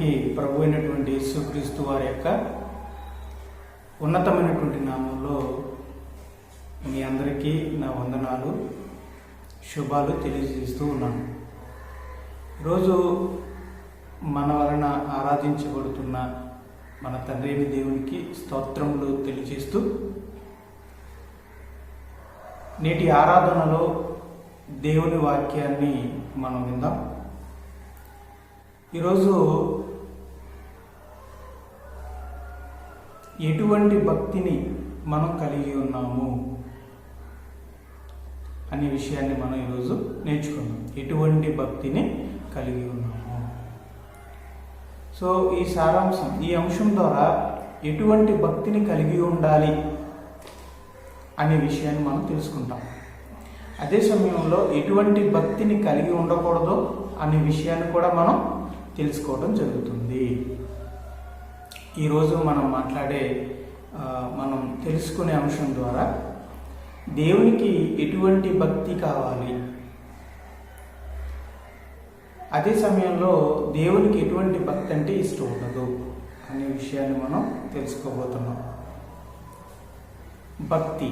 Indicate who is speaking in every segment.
Speaker 1: మనకి ప్రభు అయినటువంటి యేసుక్రీస్తు వారి యొక్క ఉన్నతమైనటువంటి నామంలో మీ అందరికీ నా వందనాలు, శుభాలు తెలియజేస్తూ ఉన్నాను. ఈరోజు మన వలన ఆరాధించబడుతున్న మన తండ్రి అయిన దేవునికి స్తోత్రములు తెలియజేస్తూ నేటి ఆరాధనలో దేవుని వాక్యాన్ని మనం విందాం. ఈరోజు ఎటువంటి భక్తిని మనం కలిగి ఉన్నాము అనే విషయాన్ని మనం ఈరోజు నేర్చుకుందాం. ఎటువంటి భక్తిని కలిగి ఉన్నాము. సో ఈ సారాంశం, ఈ అంశం ద్వారా ఎటువంటి భక్తిని కలిగి ఉండాలి అనే విషయాన్ని మనం తెలుసుకుంటాం. అదే సమయంలో ఎటువంటి భక్తిని కలిగి ఉండకూడదు అనే విషయాన్ని కూడా మనం తెలుసుకోవడం జరుగుతుంది. ఈరోజు మనం తెలుసుకునే అంశం ద్వారా దేవునికి ఎటువంటి భక్తి కావాలి, అదే సమయంలో దేవునికి ఎటువంటి భక్తి అంటే ఇష్టం ఉండదు అనే విషయాన్ని మనం తెలుసుకోబోతున్నాం. భక్తి.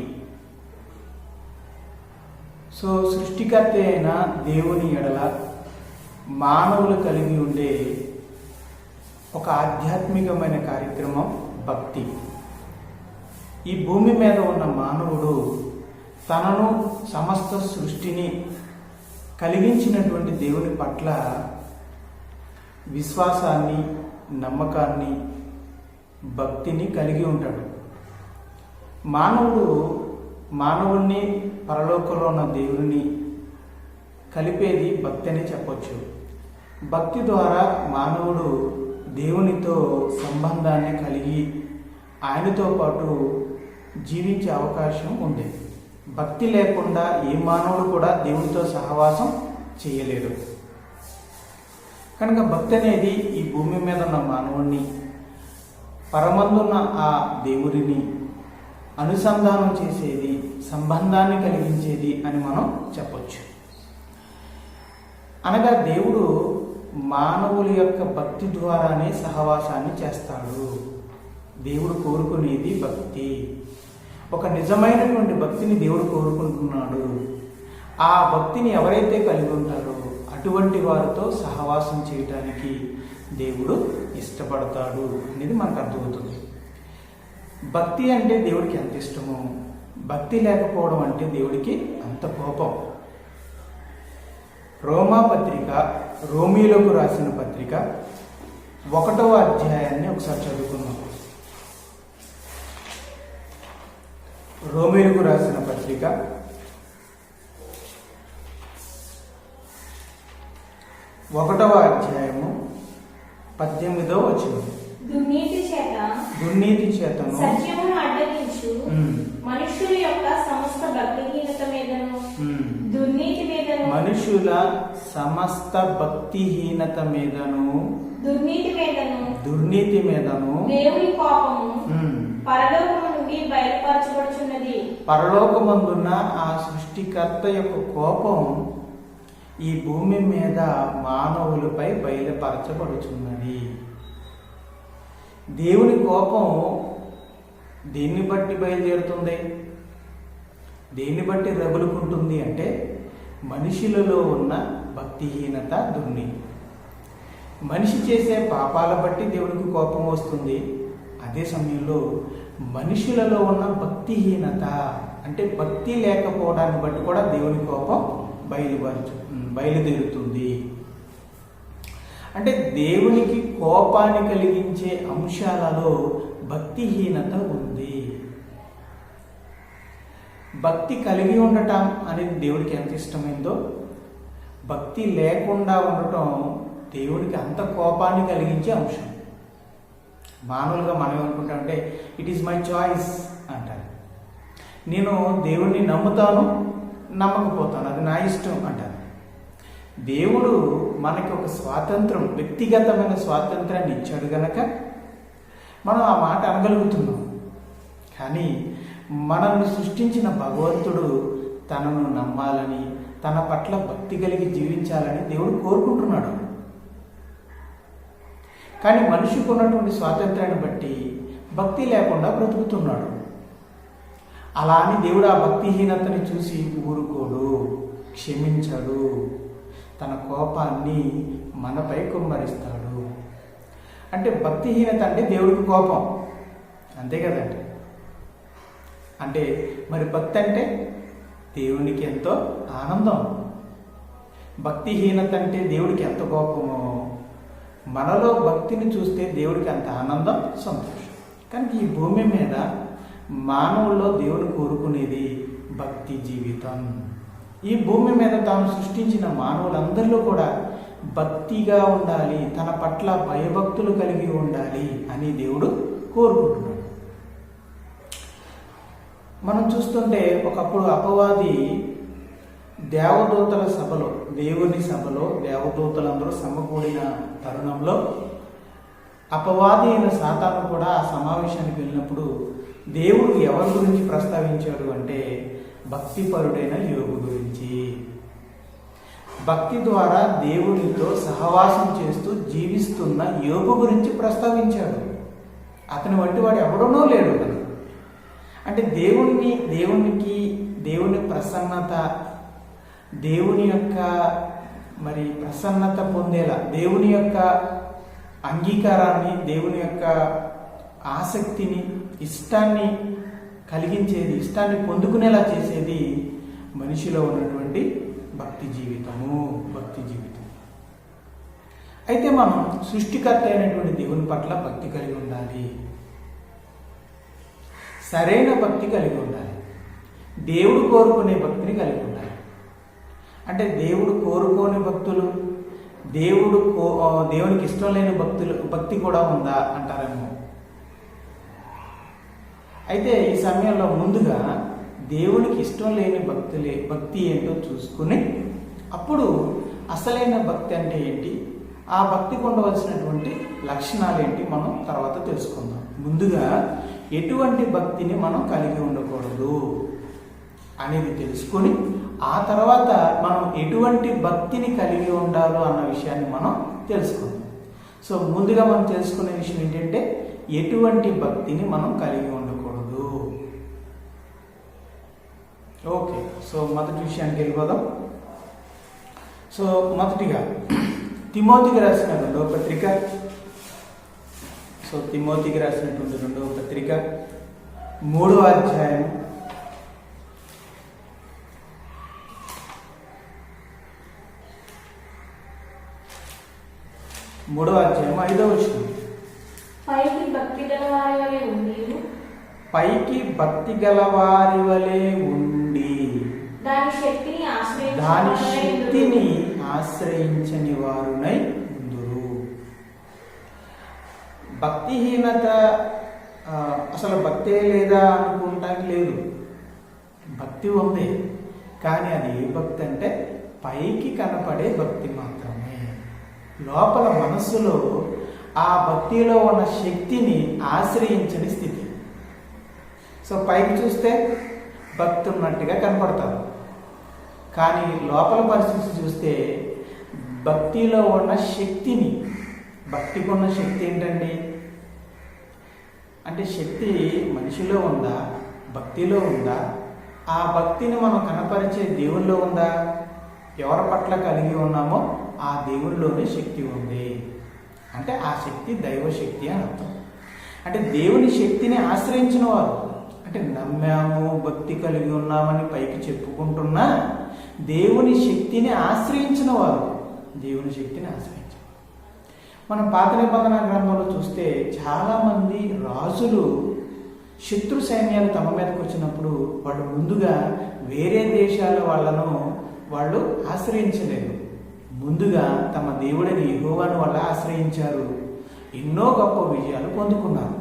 Speaker 1: సో సృష్టికర్త అయిన దేవుని ఎడల మానవులు కలిగి ఉండే ఒక ఆధ్యాత్మికమైన కార్యక్రమం భక్తి. ఈ భూమి మీద ఉన్న మానవుడు తనను సమస్త సృష్టిని కలిగించినటువంటి దేవుని పట్ల విశ్వాసాన్ని, నమ్మకాన్ని, భక్తిని కలిగి ఉంటాడు. మానవుణ్ణి పరలోకంలో ఉన్న దేవుని కలిపేది భక్తి అని చెప్పొచ్చు. భక్తి ద్వారా మానవుడు దేవునితో సంబంధాన్ని కలిగి ఆయనతో పాటు జీవించే అవకాశం ఉంది. భక్తి లేకుండా ఏ మానవుడు కూడా దేవునితో సహవాసం చేయలేడు. కనుక భక్తి అనేది ఈ భూమి మీద ఉన్న మానవుణ్ణి పరమందున్న ఆ దేవుడిని అనుసంధానం చేసేది, సంబంధాన్ని కలిగించేది అని మనం చెప్పొచ్చు. అనగా దేవుడు మానవుల యొక్క భక్తి ద్వారానే సహవాసాన్ని చేస్తాడు. దేవుడు కోరుకునేది భక్తి. ఒక నిజమైనటువంటి భక్తిని దేవుడు కోరుకుంటున్నాడు. ఆ భక్తిని ఎవరైతే కలిగి ఉంటారో అటువంటి వారితో సహవాసం చేయటానికి దేవుడు ఇష్టపడతాడు అనేది మనకు అర్థమవుతుంది. భక్తి అంటే దేవుడికి ఎంత ఇష్టమో, భక్తి లేకపోవడం అంటే దేవుడికి అంత కోపం. రోమీయులకు రాసిన పత్రిక 1వ అధ్యాయాన్ని ఒకసారి చదువుకుందాం. రోమీయులకు రాసిన పత్రిక 1వ అధ్యాయము 18వ వచనం. దుర్నీతి చేతను
Speaker 2: సత్యమును అడ్డగించు మనుషుల యొక్క సమస్త భక్తిహీనత మీదను దుర్నీతి మీదను
Speaker 1: మనుషుల సమస్త భక్తిహీనత మీదను దుర్నీతి మీదను
Speaker 2: దేవుని కోపము పరలోకము నుండి బయలుపరచబడుచున్నది.
Speaker 1: పరలోకమందున్న ఆ సృష్టికర్త యొక్క కోపం ఈ భూమి మీద మానవులపై బయలుపరచబడుచున్నది. దేవుని కోపం దేన్ని బట్టి బయలుదేరుతుంది, దేన్ని బట్టి రగులుకుంటుంది అంటే మనిషిలలో ఉన్న భక్తిహీనత, దుర్నీతి. మనిషి చేసే పాపాల బట్టి దేవునికి కోపం వస్తుంది. అదే సమయంలో మనుషులలో ఉన్న భక్తిహీనత అంటే భక్తి లేకపోవడాన్ని బట్టి కూడా దేవుని కోపం బయలుదేరుతుంది. అంటే దేవునికి కోపాన్ని కలిగించే అంశాలలో భక్తిహీనత ఉంది. భక్తి కలిగి ఉండటం అనేది దేవుడికి ఎంత ఇష్టమైందో, భక్తి లేకుండా ఉండటం దేవుడికి అంత కోపాన్ని కలిగించే అంశం. మామూలుగా మనం ఏమనుకుంటామంటే ఇట్ ఈస్ మై చాయిస్ అంటారు. నేను దేవుణ్ణి నమ్ముతాను, నమ్మకపోతాను, అది నా ఇష్టం అంటారు. దేవుడు మనకి ఒక స్వాతంత్రం, వ్యక్తిగతమైన స్వాతంత్రాన్ని ఇచ్చాడు గనక మనం ఆ మాట అనగలుగుతున్నాం. కానీ మనల్ని సృష్టించిన భగవంతుడు తనను నమ్మాలని, తన పట్ల భక్తి కలిగి జీవించాలని దేవుడు కోరుకుంటున్నాడు. కానీ మనిషికి ఉన్నటువంటి స్వాతంత్రాన్ని బట్టి భక్తి లేకుండా బ్రతుకుతున్నాడు. అలా అని దేవుడు ఆ భక్తిహీనతని చూసి ఊరుకోడు, క్షమించడు, తన కోపాన్ని మనపై కుమ్మరిస్తాడు. అంటే భక్తిహీనత అంటే దేవుడికి కోపం, అంతే కదండి. అంటే మరి భక్తి అంటే దేవునికి ఎంతో ఆనందం. భక్తిహీనత అంటే దేవుడికి ఎంత కోపమో, మనలో భక్తిని చూస్తే దేవుడికి అంత ఆనందం, సంతోషం. కనుక ఈ భూమి మీద మానవుల్లో దేవుడు కోరుకునేది భక్తి జీవితం. ఈ భూమి మీద తాను సృష్టించిన మానవులందరిలో కూడా భక్తిగా ఉండాలి, తన పట్ల భయభక్తులు కలిగి ఉండాలి అని దేవుడు కోరుకుంటున్నాడు. మనం చూస్తుంటే ఒకప్పుడు అపవాది దేవదూతల సభలో, దేవుని సభలో దేవదూతలందరూ సమకూడిన తరుణంలో అపవాది అయిన సాతాను కూడా ఆ సమావేశానికి వెళ్ళినప్పుడు దేవుడు ఎవరి గురించి ప్రస్తావించాడు అంటే భక్తిపరుడైన యోగు గురించి. భక్తి ద్వారా దేవునితో సహవాసం చేస్తూ జీవిస్తున్న యోగు గురించి ప్రస్తావించాడు. అతని వంటి వాడు ఎవడనో లేడు. అంటే దేవుని ప్రసన్నత, దేవుని యొక్క మరి ప్రసన్నత పొందేలా, దేవుని యొక్క అంగీకారాన్ని, దేవుని యొక్క ఆసక్తిని, ఇష్టాన్ని కలిగించేది, ఇష్టాన్ని పొందుకునేలా చేసేది మనిషిలో ఉన్నటువంటి భక్తి జీవితము. అయితే మనం సృష్టికర్త అయినటువంటి దేవుని పట్ల భక్తి కలిగి ఉండాలి, సరైన భక్తి కలిగి ఉండాలి, దేవుడు కోరుకునే భక్తిని కలిగి ఉండాలి. అంటే దేవుడు కోరుకోని భక్తులు, దేవునికి ఇష్టం లేని భక్తి కూడా ఉందా అంటారేమో. అయితే ఈ సమయంలో ముందుగా దేవునికి ఇష్టం లేని భక్తి ఏంటో చూసుకుని అప్పుడు అసలైన భక్తి అంటే ఏంటి, ఆ భక్తికి ఉండవలసినటువంటి లక్షణాలు ఏంటి మనం తర్వాత తెలుసుకుందాం. ముందుగా ఎటువంటి భక్తిని మనం కలిగి ఉండకూడదు అనేది తెలుసుకొని ఆ తర్వాత మనం ఎటువంటి భక్తిని కలిగి ఉండాలో అన్న విషయాన్ని మనం తెలుసుకుందాం. సో ముందుగా మనం తెలుసుకునే విషయం ఏంటంటే ఎటువంటి భక్తిని మనం కలిగి ఉండకూడదు. ఓకే, సో మొదటి విషయానికి వెళ్ళిపోదాం. సో మొదటిగా తిమోతికి రాసిన రెండవ పత్రిక, సో తిమోతికి రాసినటువంటి రెండవ పత్రిక 3వ అధ్యాయం 5వ వచనం.
Speaker 2: పైకి భక్తి
Speaker 1: గలవారి వలె ఉండి
Speaker 2: దాని
Speaker 1: శక్తిని ఆశ్రయించని వారునై ఉందురు. భక్తిహీనత అసలు భక్తే లేదా అనుకుంటానికి లేదు, భక్తి ఉంది. కానీ అది ఏ భక్తి అంటే పైకి కనపడే భక్తి మాత్రమే. లోపల మనస్సులో ఆ భక్తిలో ఉన్న శక్తిని ఆశ్రయించని స్థితి. సో పైకి చూస్తే భక్తి ఉన్నట్టుగా కనపడతారు, కానీ లోపల పరిస్థితి చూస్తే భక్తిలో ఉన్న శక్తిని, భక్తికి ఉన్న శక్తి ఏంటండి అంటే శక్తి మనిషిలో ఉందా, భక్తిలో ఉందా? ఆ భక్తిని మనం కనపరిచే దేవుల్లో ఉందా? ఎవరి పట్ల కలిగి ఉన్నామో ఆ దేవుల్లోనే శక్తి ఉంది. అంటే ఆ శక్తి దైవశక్తి అని అర్థం. అంటే దేవుని శక్తిని ఆశ్రయించిన వారు, అంటే నమ్మాము, భక్తి కలిగి ఉన్నామని పైకి చెప్పుకుంటున్నా దేవుని శక్తిని ఆశ్రయించిన వారు, దేవుని శక్తిని ఆశ్రయించారు. మనం పాత నిబంధన గ్రంథంలో చూస్తే చాలామంది రాజులు శత్రు సైన్యాలు తమ మీదకి వచ్చినప్పుడు వాళ్ళు ముందుగా వేరే దేశాల వాళ్ళను వాళ్ళు ఆశ్రయించలేదు, ముందుగా తమ దేవుడైన యెహోవాను వాళ్ళు ఆశ్రయించారు. ఎన్నో గొప్ప విజయాలు పొందుకున్నారు.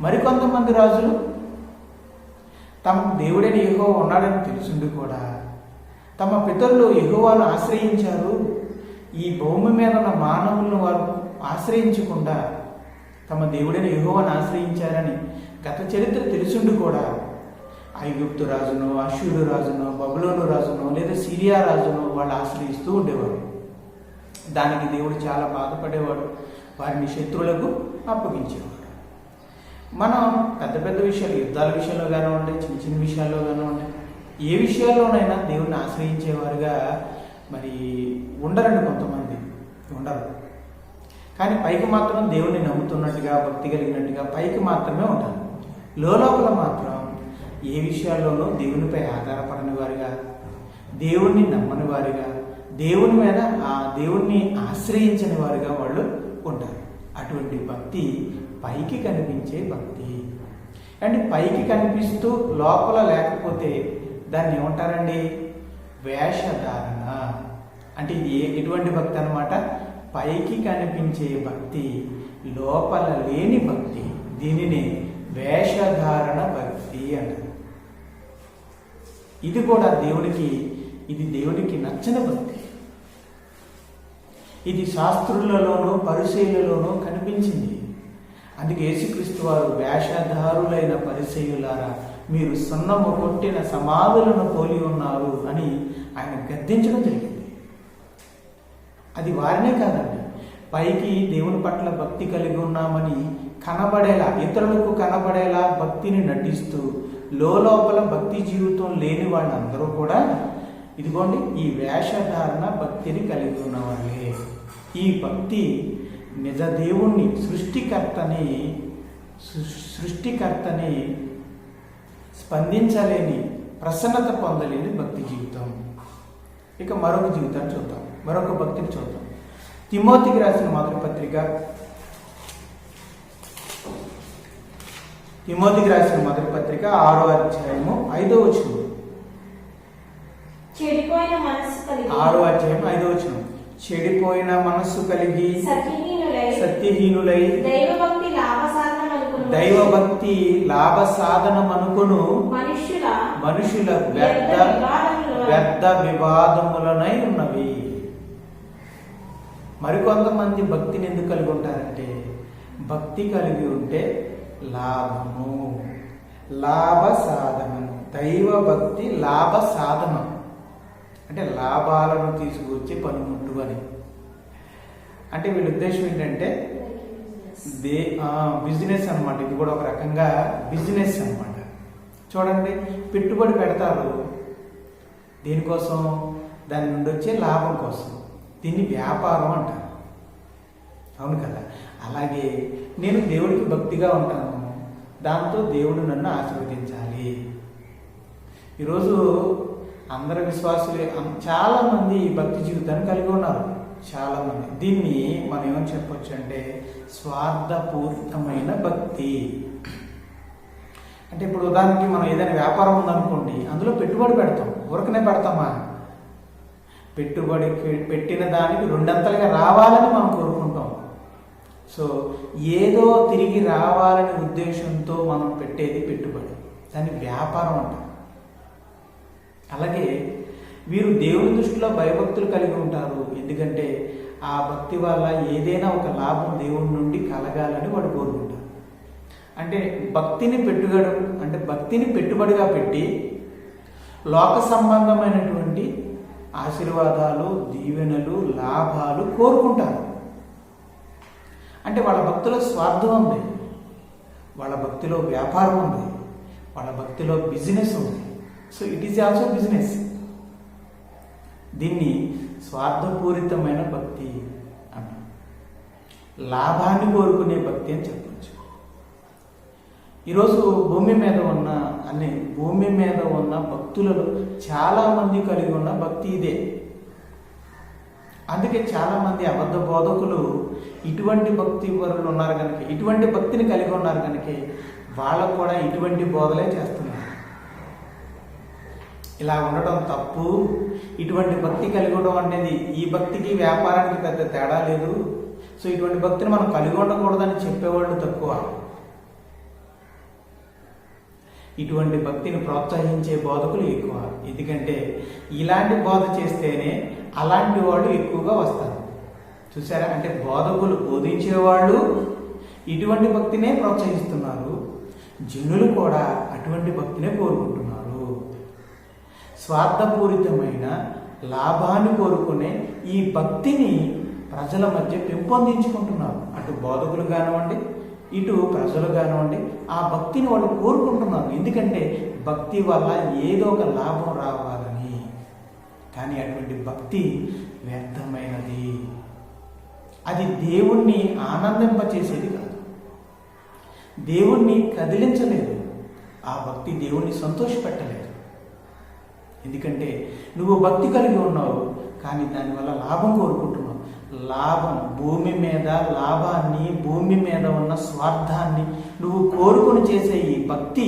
Speaker 1: మరికొంతమంది రాజులు తమకు దేవుడైన యెహోవా ఉన్నాడని తెలుసుండి కూడా తమ పితరులు యెహోవాను ఆశ్రయించారు, ఈ భూమి మీద ఉన్న మానవులను వారు ఆశ్రయించకుండా తమ దేవుడైన యెహోవాను ఆశ్రయించారని గత చరిత్ర తెలుసుండి కూడా ఐగుప్తు రాజును, అష్షూరు రాజును, బబులోను రాజును లేదా సిరియా రాజును వాళ్ళు ఆశ్రయిస్తూ ఉండేవారు. దానికి దేవుడు చాలా బాధపడేవాడు, వారిని శత్రువులకు అప్పగించేవాడు. మనం పెద్ద పెద్ద విషయాలు, యుద్ధాల విషయంలో కానివ్వండి, చిన్న చిన్న విషయాల్లో కానివ్వండి, ఏ విషయాల్లోనైనా దేవుడిని ఆశ్రయించేవారుగా మరి ఉండరండి, కొంతమంది ఉండరు. కానీ పైకి మాత్రం దేవుణ్ణి నమ్ముతున్నట్టుగా, భక్తి కలిగినట్టుగా పైకి మాత్రమే ఉంటారు. లోపల మాత్రం ఏ విషయాల్లోనూ దేవునిపై ఆధారపడని వారుగా, దేవుణ్ణి నమ్మని వారుగా, దేవుని మీద దేవుణ్ణి ఆశ్రయించని వారుగా వాళ్ళు ఉంటారు. అటువంటి భక్తి పైకి కనిపించే భక్తి. అంటే పైకి కనిపిస్తూ లోపల లేకపోతే దాన్ని ఏమంటారండి? వేషధారణ. అంటే ఇది ఎటువంటి భక్తి అన్నమాట? పైకి కనిపించే భక్తి, లోపల లేని భక్తి. దీనిని వేషధారణ భక్తి అంటారు. ఇది కూడా దేవుడికి నచ్చని భక్తి. ఇది శాస్త్రులలోనూ పరిసయ్యులలోనూ కనిపించింది. అందుకే యేసుక్రీస్తు వారు, వేషధారులైన పరిసయ్యులారా, మీరు సున్నము కొట్టిన సమాధులను పోలి ఉన్నారు అని ఆయన గద్దించడం జరిగింది. అది వారినే కాదండి, పైకి దేవుని పట్ల భక్తి కలిగి ఉన్నామని కనబడేలా, ఇతరులకు కనబడేలా భక్తిని నటిస్తూ లోపల భక్తి జీవితం లేని వాళ్ళందరూ కూడా ఇదిగోండి ఈ వేషధారణ భక్తిని కలిగి ఉన్న వాళ్ళే. ఈ భక్తి నిజ దేవుణ్ణి, సృష్టికర్తని స్పందించలేని, ప్రసన్నత పొందలేని భక్తి జీవితం. ఇక మరొక జీవితాన్ని చూద్దాం, మరొక భక్తిని చూద్దాం. తిమోతికి రాసిన మొదటి పత్రిక 6వ అధ్యాయము 5వ వచనం. 6వ అధ్యాయం 5వ వచనం. చెడిపోయిన మనస్సు కలిగి సత్యహీనులై దైవభక్తి లాభ సాధనమనుకొను మనుషుల వ్యర్థ వివాదములనై ఉన్నవి. మరికొంతమంది భక్తిని ఎందుకు కలిగి ఉంటారంటే, భక్తి కలిగి ఉంటే లాభము, లాభ సాధనము. దైవ భక్తి లాభ సాధనం అంటే లాభాలను తీసుకొచ్చి పనిముట్టు అని. అంటే వీళ్ళ ఉద్దేశం ఏంటంటే బిజినెస్ అనమాట. ఇది కూడా ఒక రకంగా బిజినెస్ అనమాట. చూడండి, పెట్టుబడి పెడతారు దేనికోసం? దాని నుండి వచ్చే లాభం కోసం. దీన్ని వ్యాపారం అంటారు, అవును కదా? అలాగే నేను దేవుడికి భక్తిగా ఉంటాను, దాంతో దేవుడు నన్ను ఆశీర్వదించాలి. ఈరోజు అందరు విశ్వాసులే చాలామంది ఈ భక్తి జీవితాన్ని కలిగి ఉన్నారు, చాలామంది. దీన్ని మనం ఏమని చెప్పొచ్చు అంటే స్వార్థపూరితమైన భక్తి. అంటే ఇప్పుడు ఉదాహరణకి మనం ఏదైనా వ్యాపారం ఉందనుకోండి, అందులో పెట్టుబడి పెడతాం. ఊరకనే పెడతామా? పెట్టుబడి పెట్టిన దానికి 2 అంతలుగా రావాలని మనం కోరుకుంటాం. సో ఏదో తిరిగి రావాలనే ఉద్దేశంతో మనం పెట్టేది పెట్టుబడి, దాన్ని వ్యాపారం అంటారు. అలాగే వీరు దేవుని దృష్టిలో భయభక్తులు కలిగి ఉంటారు. ఎందుకంటే ఆ భక్తి వల్ల ఏదైనా ఒక లాభం దేవుని నుండి కలగాలని వాడు కోరుకుంటారు. అంటే భక్తిని పెట్టుబడిగా పెట్టి లోక సంబంధమైనటువంటి ఆశీర్వాదాలు, దీవెనలు, లాభాలు కోరుకుంటారు. అంటే వాళ్ళ భక్తిలో స్వార్థం ఉంది, వాళ్ళ భక్తిలో వ్యాపారం ఉంది, వాళ్ళ భక్తిలో బిజినెస్ ఉంది. So it is also business. దీన్ని స్వార్థపూరితమైన భక్తి అంటారు. లాభాన్ని కోరుకునే భక్తి అని చెప్పచ్చు. ఈరోజు భూమి మీద ఉన్న భక్తులలో చాలామంది కలిగి ఉన్న భక్తి ఇదే. అందుకే చాలామంది అబద్ధ బోధకులు ఇటువంటి భక్తి పరులు ఉన్నారు కనుక, ఇటువంటి భక్తిని కలిగి ఉన్నారు కనుక వాళ్ళకు కూడా ఇటువంటి బోధలే చేస్తున్నారు. ఇలా ఉండడం తప్పు, ఇటువంటి భక్తి కలిగి ఉండడం అనేది ఈ భక్తికి వ్యాపారానికి పెద్ద తేడా లేదు. సో ఇటువంటి భక్తిని మనం కలిగి ఉండకూడదని చెప్పేవాళ్ళు తక్కువ. ఇటువంటి భక్తిని ప్రోత్సహించే బోధకులు ఎక్కువ. ఎందుకంటే ఇలాంటి బోధ చేస్తేనే అలాంటి వాళ్ళు ఎక్కువగా వస్తారు. చూసారా? అంటే బోధకులు బోధించేవాళ్ళు ఇటువంటి భక్తినే ప్రోత్సహిస్తున్నారు, జనులు కూడా అటువంటి భక్తినే కోరుకుంటున్నారు. స్వార్థపూరితమైన లాభాన్ని కోరుకునే ఈ భక్తిని ప్రజల మధ్య పెంపొందించుకుంటున్నారు. అటు బోధకులు కానివ్వండి, ఇటు ప్రజలు కానివ్వండి, ఆ భక్తిని వాళ్ళు కోరుకుంటున్నారు. ఎందుకంటే భక్తి వల్ల ఏదో ఒక లాభం రావాలని. కానీ అటువంటి భక్తి వ్యర్థమైనది. అది దేవుణ్ణి ఆనందింపచేసేది కాదు, దేవుణ్ణి కదిలించలేదు. ఆ భక్తి దేవుణ్ణి సంతోషపెట్టలేదు. ఎందుకంటే నువ్వు భక్తి కలిగి ఉన్నావు, కానీ దానివల్ల లాభం కోరుకుంటున్నావు. లాభం, భూమి మీద లాభాన్ని, భూమి మీద ఉన్న స్వార్థాన్ని నువ్వు కోరుకుని చేసే ఈ భక్తి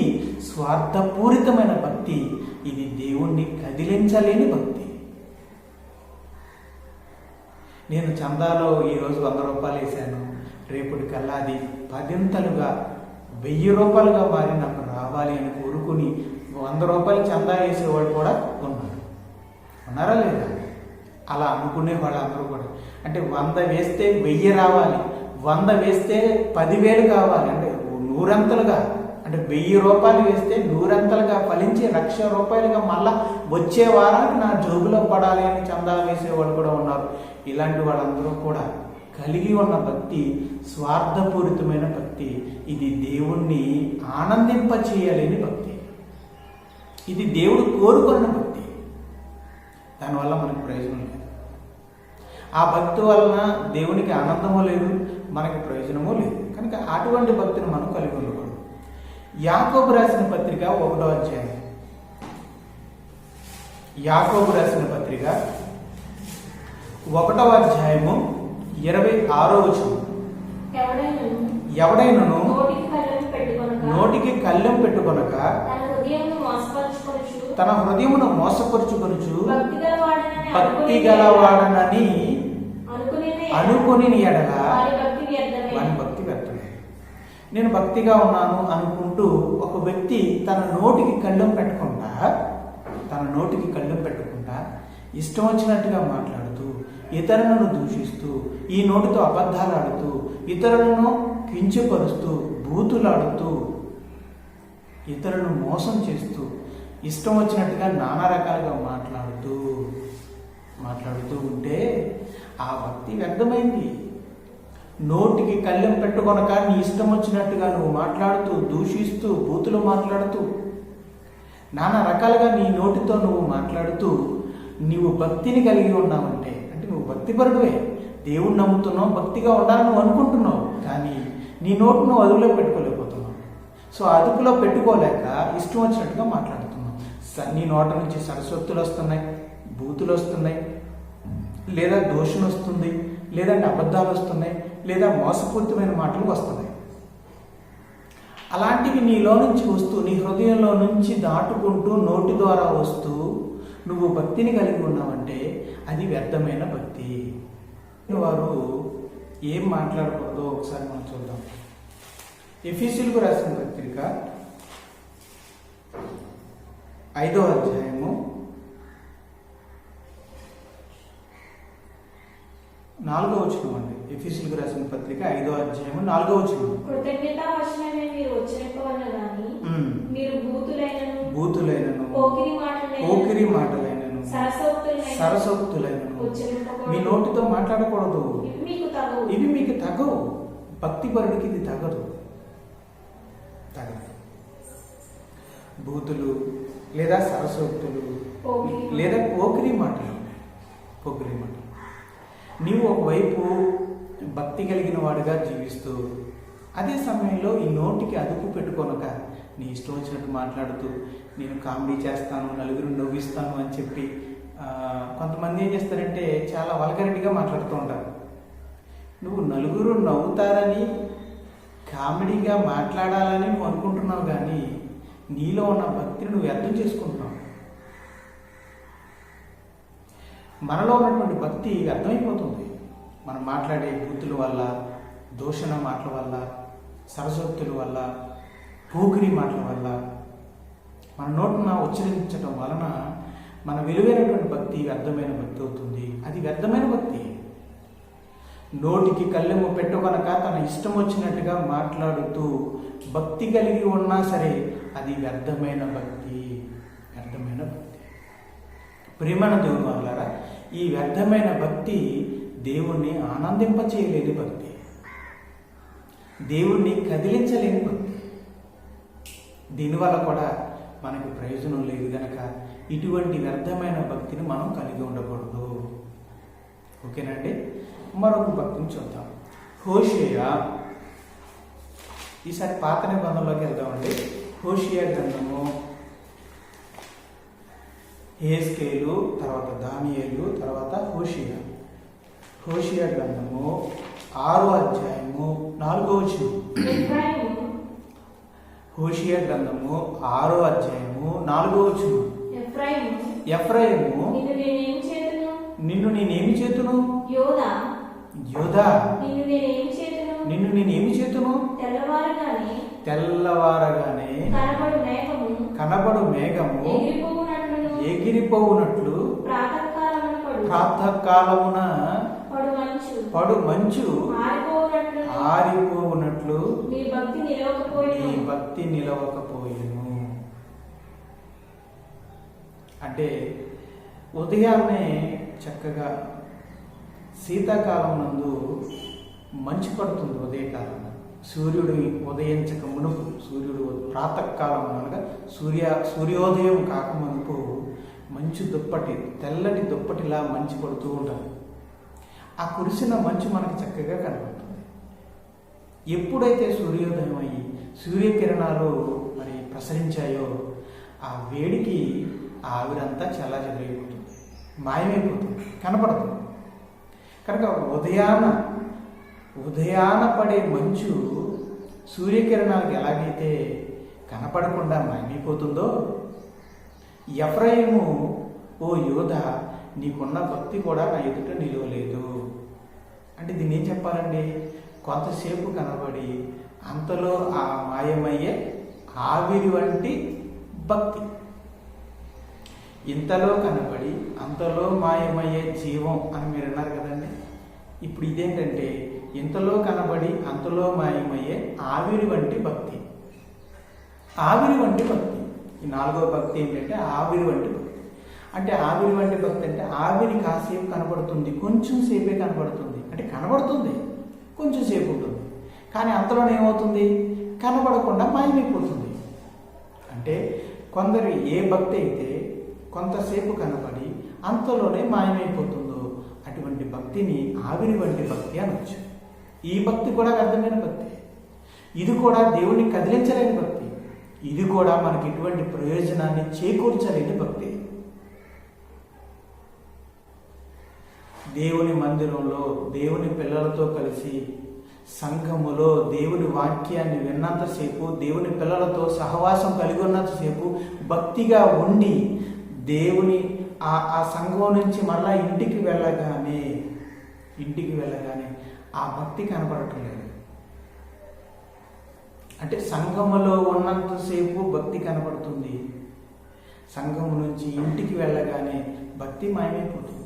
Speaker 1: స్వార్థపూరితమైన భక్తి. ఇది దేవుణ్ణి కదిలించలేని భక్తి. నేను చందాలో ఈరోజు 100 రూపాయలు వేసాను, రేపటి కల్లా అది 10ంతలుగా 1000 రూపాయలుగా మారి నాకు రావాలి అని కోరుకుని 100 రూపాయలు చందా వేసేవాడు కూడా ఉన్నారా లేదా? అలా అనుకునే వాళ్ళందరూ కూడా, అంటే 100 వేస్తే 1000 రావాలి, 100 వేస్తే 10,000 కావాలి, అంటే 100 అంటే 1000 రూపాయలు వేస్తే 100 ఫలించి 1,00,000 రూపాయలుగా మళ్ళా వచ్చే వారానికి నా జోబులో పడాలి అని చందా వేసేవాళ్ళు కూడా ఉన్నారు. ఇలాంటి వాళ్ళందరూ కూడా కలిగి ఉన్న భక్తి స్వార్థపూరితమైన భక్తి. ఇది దేవుణ్ణి ఆనందింపచేయలేని భక్తి. ఇది దేవుడు కోరుకున్న భక్తి. దానివల్ల మనకు ప్రయోజనం లేదు. ఆ భక్తి వలన దేవునికి ఆనందము లేదు, మనకి ప్రయోజనము లేదు. కనుక అటువంటి భక్తిని మనం కలిగి ఉండకూడదు. యాకోబు రాసిన పత్రిక 1వ అధ్యాయం, యాకోబు రాసిన పత్రిక 1వ అధ్యాయము 26వ వచనం. ఎవడైనను నోటికి కళ్ళెం పెట్టుకొనక తన హృదయమును మోసపరుచుకొనుచు భక్తి గలవాడనని అనుకుని ఎడల వాని భక్తి వ్యర్థమే. నేను భక్తిగా ఉన్నాను అనుకుంటూ ఒక వ్యక్తి తన నోటికి కళ్ళెం పెట్టుకుంటా ఇష్టం వచ్చినట్టుగా మాట్లాడుతూ, ఇతరులను దూషిస్తూ, ఈ నోటితో అబద్ధాలు ఆడుతూ, ఇతరులను కించపరుస్తూ, బూతులాడుతూ, ఇతరులను మోసం చేస్తూ, ఇష్టం వచ్చినట్టుగా నానా రకాలుగా మాట్లాడుతూ ఉంటే ఆ భక్తి వ్యర్థమైంది. నోటికి కళ్ళెం పెట్టుకొనక నీ ఇష్టం వచ్చినట్టుగా నువ్వు మాట్లాడుతూ, దూషిస్తూ, బూతులు మాట్లాడుతూ, నానా రకాలుగా నీ నోటితో నువ్వు మాట్లాడుతూ నీవు భక్తిని కలిగి ఉన్నావంటే, అంటే నువ్వు భక్తిపరుడువే, దేవుణ్ణి నమ్ముతున్నావు, భక్తిగా ఉండాలని నువ్వు అనుకుంటున్నావు. కానీ నీ నోటు నువ్వు అదుపులో పెట్టుకోలేకపోతున్నావు. సో అదుపులో పెట్టుకోలేక ఇష్టం వచ్చినట్టుగా మాట్లాడుతున్నావు. నీ నోట నుంచి సరస్వత్తులు వస్తున్నాయి, బూతులు వస్తున్నాయి, లేదా దోషం వస్తుంది, లేదంటే అబద్ధాలు వస్తున్నాయి, లేదా మోసపూరితమైన మాటలు వస్తున్నాయి. అలాంటివి నీలో నుంచి వస్తూ, నీ హృదయంలో నుంచి దాటుకుంటూ, నోటి ద్వారా వస్తూ నువ్వు భక్తిని కలిగి ఉన్నావంటే అది వ్యర్థమైన భక్తి. వారు ఏం మాట్లాడకూడదో ఒకసారి మనం చూద్దాం. ఎఫెసీయులకు రాసిన పత్రిక 5వ అధ్యాయము 4వ వచనం అండి. ఎఫెసీయులకు రాసిన పత్రిక 5వ అధ్యాయము 4వ వచనం.
Speaker 2: కృతజ్ఞతావచనమే మీరు వచ్చినట్టువన్న గాని మీరు బూతులైనను
Speaker 1: పోకిరి మాటలైనను సరసోక్తులైనను మీ నోటితో మాట్లాడకూడదు. ఇవి మీకు తగవు. భక్తిపరుడికి ఇది తగదు. బూతులు లేదా సరసోక్తులు లేదా పోకిరి మాటలు. నీవు ఒకవైపు భక్తి కలిగిన వాడుగా జీవిస్తూ, అదే సమయంలో ఈ నోటికి అదుపు పెట్టుకొనక నీ ఇష్టం వచ్చినట్టు మాట్లాడుతూ, నేను కామెడీ చేస్తాను, నలుగురు నవ్విస్తాను అని చెప్పి కొంతమంది ఏం చేస్తారంటే చాలా వల్గరిటీగా మాట్లాడుతూ ఉంటారు. నువ్వు నలుగురు నవ్వుతారని, కామెడీగా మాట్లాడాలని నువ్వు అనుకుంటున్నావు, కానీ నీలో ఉన్న భక్తిని నువ్వు అర్థం చేసుకుంటున్నావు. మనలో ఉన్నటువంటి భక్తి అర్థమైపోతుంది. మనం మాట్లాడే బూతుల వల్ల, దూషణ మాటల వల్ల, సరసోక్తుల వల్ల, పోకిరి మాటల వల్ల, మన నోటున ఉచ్చరించడం వలన మన విలువైనటువంటి భక్తి వ్యర్థమైన భక్తి అవుతుంది. అది వ్యర్థమైన భక్తి. నోటికి కళ్ళెము పెట్టుకొనక తన ఇష్టం వచ్చినట్టుగా మాట్లాడుతూ భక్తి కలిగి ఉన్నా సరే అది వ్యర్థమైన భక్తి. ప్రియమైన దేవుని వాళ్ళారా, ఈ వ్యర్థమైన భక్తి దేవుణ్ణి ఆనందింపచేయలేని భక్తి, దేవుణ్ణి కదిలించలేని భక్తి. దీనివల్ల కూడా మనకి ప్రయోజనం లేదు గనక ఇటువంటి వ్యర్థమైన భక్తిని మనం కలిగి ఉండకూడదు. ఓకేనండి. మరొక భక్తిని చూద్దాం. హోషేయ. ఈసారి పాత నిబంధనలోకి వెళ్దామండి. హోషేయ గ్రంథము, యెహెజ్కేలు, తర్వాత దానియేలు, తర్వాత హోషేయ. హోషేయ గ్రంథము 6వ అధ్యాయము 4వ వచనం. హోషేయ గ్రంథము 6వ అధ్యాయము 4వ వచనం. ఎఫ్రాయిము, నిన్ను నేనేమి చేతును? యోధా, నిన్ను నేనేమి చేతును? తెల్లవారగానే కనబడు మేఘము ఎగిరిపోవునట్లు ప్రాతకాలమున పడు మంచు ఆరిపోవునట్లు నీ భక్తి నిలవకపోయేను. అంటే ఉదయాన్నే చక్కగా శీతాకాలం నందు మంచు పడుతుంది. ఉదయకాలం సూర్యుడు ఉదయించక మునుపు, సూర్యుడు ప్రాతకాలం అనగా సూర్యోదయం కాక మునుపు మంచు దుప్పటి, తెల్లటి దుప్పటిలా మంచు పడుతూ ఉంటుంది. ఆ కురిసిన మంచు మనకి చక్కగా కనబడుతుంది. ఎప్పుడైతే సూర్యోదయం అయ్యి సూర్యకిరణాలు మరి ప్రసరించాయో ఆ వేడికి ఆ ఆవిరంతా చల్లాచెదరైపోతుంది, మాయమైపోతుంది, కనపడదు. కనుక ఉదయాన పడే మంచు సూర్యకిరణాలకు ఎలాగైతే కనపడకుండా మాయమైపోతుందో, ఎఫ్రాయిము, ఓ యోధ, నీకున్న భక్తి కూడా నా ఎదుట నిలవలేదు. అంటే దీన్ని ఏం చెప్పాలండి? కొంతసేపు కనబడి అంతలో ఆ మాయమయ్యే ఆవిరి వంటి భక్తి, ఇంతలో కనబడి అంతలో మాయమయ్యే జీవం అని మీరు అన్నారు కదండి. ఇప్పుడు ఇదేంటంటే ఇంతలో కనబడి అంతలో మాయమయ్యే ఆవిరి వంటి భక్తి. ఆవిరి వంటి భక్తి. ఈ 4వ భక్తి ఏంటంటే ఆవిరి వంటి భక్తి. అంటే ఆవిరి వంటి భక్తి అంటే ఆవిరి కాసేపు కనబడుతుంది, కొంచెం సేపే కనబడుతుంది. అంటే కనబడుతుంది, కొంచెం సేపు ఉంటుంది, కానీ అంతలోనే ఏమవుతుంది? కనబడకుండా మాయమైపోతుంది. అంటే కొందరు ఏ భక్తి అయితే కొంతసేపు కనబడి అంతలోనే మాయమైపోతుందో అటువంటి భక్తిని ఆవిరి వంటి భక్తి అనొచ్చు. ఈ భక్తి కూడా వ్యర్థమైన భక్తి. ఇది కూడా దేవుని కదిలించలేని భక్తి. ఇది కూడా మనకి ఎటువంటి ప్రయోజనాన్ని చేకూర్చలేని భక్తి. దేవుని మందిరంలో దేవుని పిల్లలతో కలిసి సంఘములో దేవుని వాక్యాన్ని విన్నంతసేపు, దేవుని పిల్లలతో సహవాసం కలిగి ఉన్నంతసేపు భక్తిగా ఉండి దేవుని ఆ సంఘం నుంచి మళ్ళా ఇంటికి వెళ్ళగానే ఆ భక్తి కనపడటం లేదు. అంటే సంఘములో ఉన్నంతసేపు భక్తి కనపడుతుంది, సంఘము నుంచి ఇంటికి వెళ్ళగానే భక్తి మాయమైపోతుంది.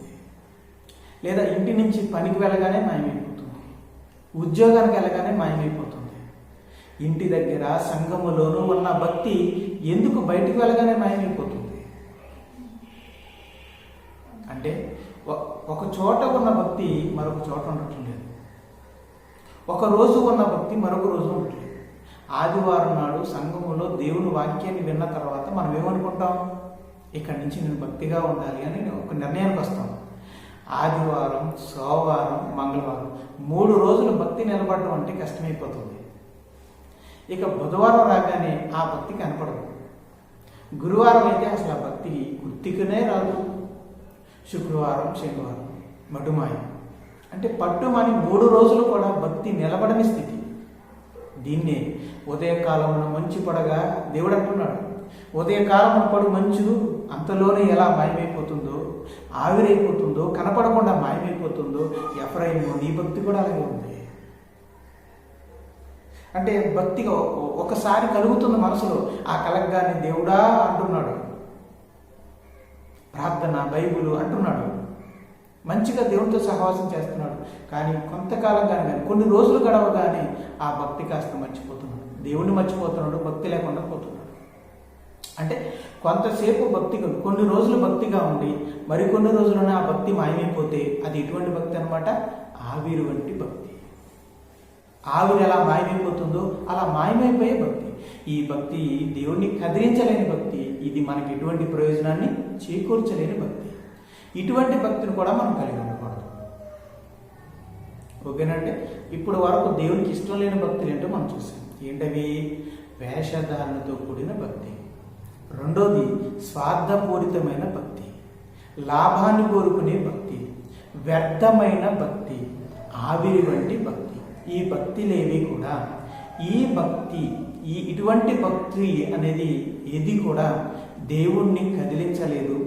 Speaker 1: లేదా ఇంటి నుంచి పనికి వెళ్ళగానే మాయమైపోతుంది, ఉద్యోగానికి వెళ్ళగానే మాయమైపోతుంది. ఇంటి దగ్గర సంఘములోనూ ఉన్న భక్తి ఎందుకు బయటికి వెళ్ళగానే మాయమైపోతుంది? అంటే ఒక చోట ఉన్న భక్తి మరొక చోట ఉండటం లేదు. ఒక రోజు ఉన్న భక్తి మరొక రోజు ఉండట్లేదు. ఆదివారం నాడు సంఘములో దేవుని వాక్యాన్ని విన్న తర్వాత మనం ఏమనుకుంటాం? ఇక్కడి నుంచి నేను భక్తిగా ఉండాలి అని ఒక నిర్ణయానికి వస్తాం. ఆదివారం, సోమవారం, మంగళవారం 3 రోజులు భక్తి నిలబడడం అంటే కష్టమైపోతుంది. ఇక బుధవారం రాగానే ఆ భక్తి కనపడదు. గురువారం అయితే అసలు ఆ భక్తి గుర్తికనే రాదు. శుక్రవారం, శనివారం మటుమాయ. అంటే పట్టుమని 3 రోజులు కూడా భక్తి నిలబడని స్థితి. దీన్నే ఉదయకాలమున మంచు పడగా దేవుడు అంటున్నాడు, ఉదయకాలమున పడు మంచు అంతలోనే ఎలా మాయమైపోతుందో, ఆవిరైపోతుందో, కనపడకుండా మాయమైపోతుందో, ఎఫ్రాయిము నీ భక్తి కూడా అలాగే ఉంది. అంటే భక్తిగా ఒకసారి కలుగుతుంది మనసులో, ఆ కలగ్గానే దేవుడా అంటున్నాడు, ప్రార్థన, బైబిల్ అంటున్నాడు, మంచిగా దేవునితో సహవాసం చేస్తున్నాడు. కానీ కొంతకాలంగానే కొన్ని రోజులు గడవగానే ఆ భక్తి కాస్త మర్చిపోతున్నాడు, దేవుణ్ణి మర్చిపోతున్నాడు, భక్తి లేకుండా పోతున్నాడు. అంటే కొంతసేపు భక్తిగా, కొన్ని రోజులు భక్తిగా ఉండి మరికొన్ని రోజుల్లోనే ఆ భక్తి మాయమైపోతే అది ఎటువంటి భక్తి అన్నమాట? ఆవిరి వంటి భక్తి. ఆవిరి ఎలా మాయమైపోతుందో అలా మాయమైపోయే భక్తి. ఈ భక్తి దేవుణ్ణి కదిలించలేని భక్తి. ఇది మనకి ఎటువంటి ప్రయోజనాన్ని చేకూర్చలేని భక్తి. ఇటువంటి భక్తిని కూడా మనం కలిగి ఉండకూడదు. ఓకేనండి. ఇప్పుడు వరకు దేవునికి ఇష్టం లేని భక్తులు ఏంటో మనం చూసాం. ఏంటవి? వేషధారణతో కూడిన భక్తి. రెండోది స్వార్థపూరితమైన భక్తి, లాభాన్ని కోరుకునే భక్తి, వ్యర్థమైన భక్తి, ఆవిరి వంటి భక్తి. ఈ భక్తిలేవి కూడా ఇటువంటి భక్తి అనేది ఏది కూడా దేవుణ్ణి కదిలించలేదు,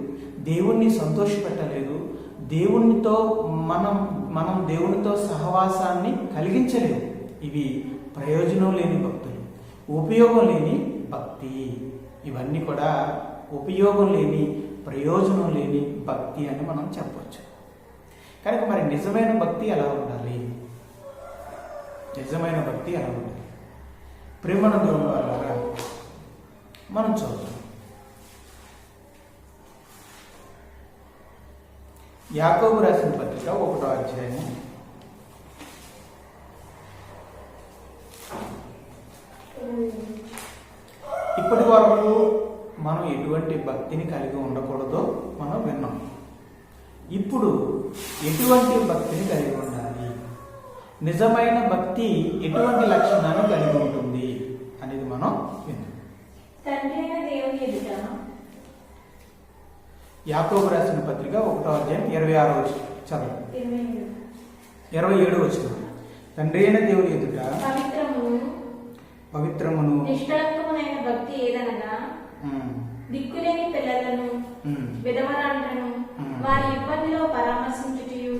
Speaker 1: దేవుణ్ణి సంతోషపెట్టలేదు, దేవునితో మనం దేవునితో సహవాసాన్ని కలిగించలేవు. ఇవి ప్రయోజనం లేని భక్తులు, ఉపయోగం లేని భక్తి. ఇవన్నీ కూడా ఉపయోగం లేని, ప్రయోజనం లేని భక్తి అని మనం చెప్పవచ్చు. కనుక మరి నిజమైన భక్తి ఎలా ఉండాలి? నిజమైన భక్తి ఎలా ఉండాలి? ప్రేమను దేవుని వల్ల మనం చూద్దాం. యాకోబు రాసిన పత్రిక 1వ అధ్యాయం
Speaker 2: 1.
Speaker 1: ఇప్పటి వరకు మనం ఎటువంటి భక్తిని కలిగి ఉండకూడదో మనం విన్నాం. ఇప్పుడు ఎటువంటి భక్తిని కలిగి ఉండాలి? నిజమైన భక్తి ఎటువంటి లక్షణాన్ని కలిగి ఉంటుంది అనేది మనం విన్నాం.
Speaker 2: తండ్రి అయిన దేవుని ఎదుట
Speaker 1: యాకోబు రాసిన పత్రిక 1వ అధ్యాయం 26వ వచనం చదవండి. 27వ వచనం. తండ్రి అయిన దేవుని ఎదుట పవిత్రమును
Speaker 2: నిష్కళంకమునైన భక్తి ఏదనగా దిక్కులేని పిల్లలను, విధవరాండ్లను వారి ఇబ్బందిలో పరామర్శించుటయు,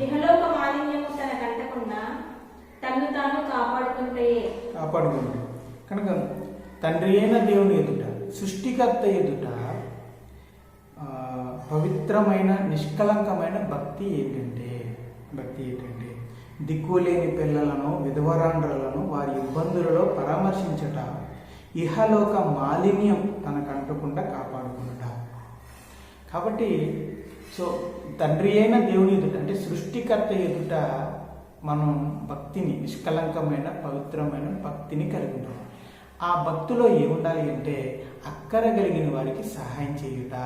Speaker 2: ఇహలోక మాలిన్యము తన కంటకుండా తన్ను తాను కాపాడుకుంటే.
Speaker 1: కనుక తండ్రి అయిన దేవుని ఎదుట, సృష్టికర్త ఎదుట పవిత్రమైన నిష్కలంకమైన భక్తి ఏంటంటే దిక్కులేని పిల్లలను, విధవరాండ్రులను వారి ఇబ్బందులలో పరామర్శించట, ఇహలోక మాలిన్యం తనకంటకుండా కాపాడుకున్నట. కాబట్టి తండ్రి అయిన దేవుని ఎదుట, అంటే సృష్టికర్త ఎదుట మనం భక్తిని, నిష్కలంకమైన పవిత్రమైన భక్తిని కలిగి ఉంటాం. ఆ భక్తిలో ఏముండాలి అంటే అక్కర కలిగిన వారికి సహాయం చేయుట.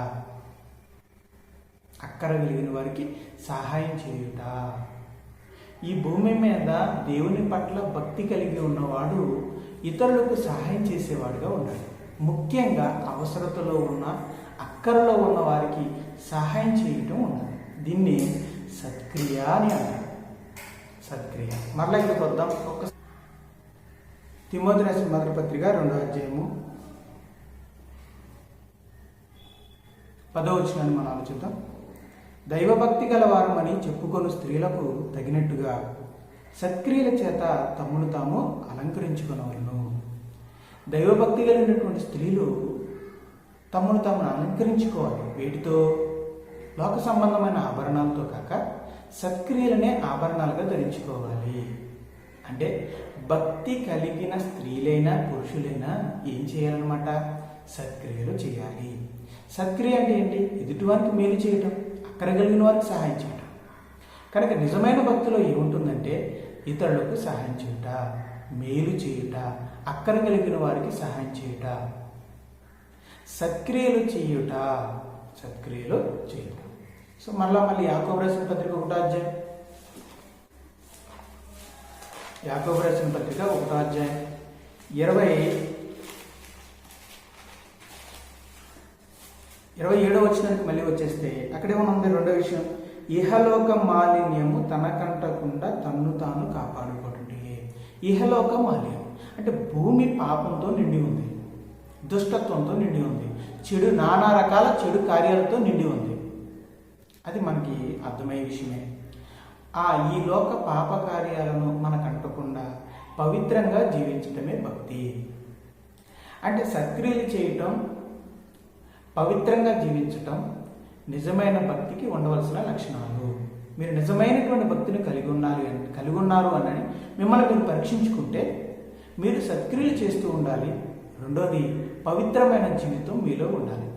Speaker 1: ఈ భూమి మీద దేవుని పట్ల భక్తి కలిగి ఉన్నవాడు ఇతరులకు సహాయం చేసేవాడుగా ఉండాలి. ముఖ్యంగా అవసరతలో ఉన్న, అక్కరలో ఉన్న వారికి సహాయం చేయటం ఉండాలి. దీన్ని సత్క్రియ అని అంటారు. సత్క్రియ. మరలా ఇక్కడికి వద్దాం. తిమోతి రాసిన మొదటి పత్రిక 2వ అధ్యాయము 10వ వచనాన్ని మనం ఆలోచిద్దాం. దైవభక్తి గలవారమని చెప్పుకొని స్త్రీలకు తగినట్టుగా సత్క్రియల చేత తమను తాము అలంకరించుకునేవాళ్ళను. దైవభక్తి కలిగినటువంటి స్త్రీలు తమను తాము అలంకరించుకోవాలి. వీటితో లోక సంబంధమైన ఆభరణాలతో కాక సత్క్రియలనే ఆభరణాలుగా ధరించుకోవాలి. అంటే భక్తి కలిగిన స్త్రీలైనా పురుషులైనా ఏం చేయాలన్నమాట? సత్క్రియలు చేయాలి. సత్క్రియ అంటే ఏంటి? ఎదుటివారికి మేలు చేయటం, అక్కర కలిగిన వారికి సహాయం చేయటం. కనుక నిజమైన భక్తిలో ఏముంటుందంటే ఇతరులకు సహాయం చేయుట, మేలు చేయుట, అక్కర కలిగిన వారికి సహాయం చేయుట, సత్క్రియలు చేయుట. మళ్ళీ యాకోబు రాసిన పత్రిక 1వ అధ్యాయం, యాకోబు రాసిన పత్రిక 1వ అధ్యాయం 27వ వచనానికి మళ్ళీ వచ్చేస్తే అక్కడేమనుంది? 2వ విషయం, ఇహలోక మాలిన్యము తనకంటకుండా తన్ను తాను కాపాడుకోవటండి. ఇహలోక మాలిన్యం అంటే భూమి పాపంతో నిండి ఉంది, దుష్టత్వంతో నిండి ఉంది, నానా రకాల చెడు కార్యాలతో నిండి ఉంది. అది మనకి అర్థమయ్యే విషయమే. ఈ లోక పాప కార్యాలను మనకంటకుండా పవిత్రంగా జీవించటమే భక్తి. అంటే సత్క్రియలు చేయటం, పవిత్రంగా జీవించటం నిజమైన భక్తికి ఉండవలసిన లక్షణాలు. మీరు నిజమైనటువంటి భక్తిని కలిగి ఉన్నారు అని మిమ్మల్ని మీరు పరీక్షించుకుంటే మీరు సత్క్రియలు చేస్తూ ఉండాలి. రెండోది పవిత్రమైన జీవితం మీలో ఉండాలి.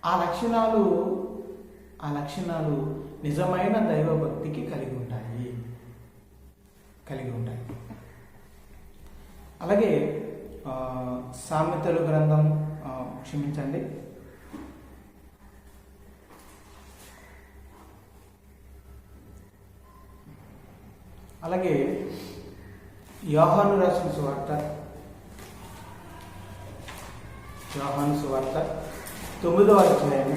Speaker 1: ఆ లక్షణాలు నిజమైన దైవభక్తికి కలిగి ఉంటాయి. అలాగే సామెతలు గ్రంథం క్షమించండి, అలాగే యోహాను రాసిన సువార్త 9వ అధ్యాయం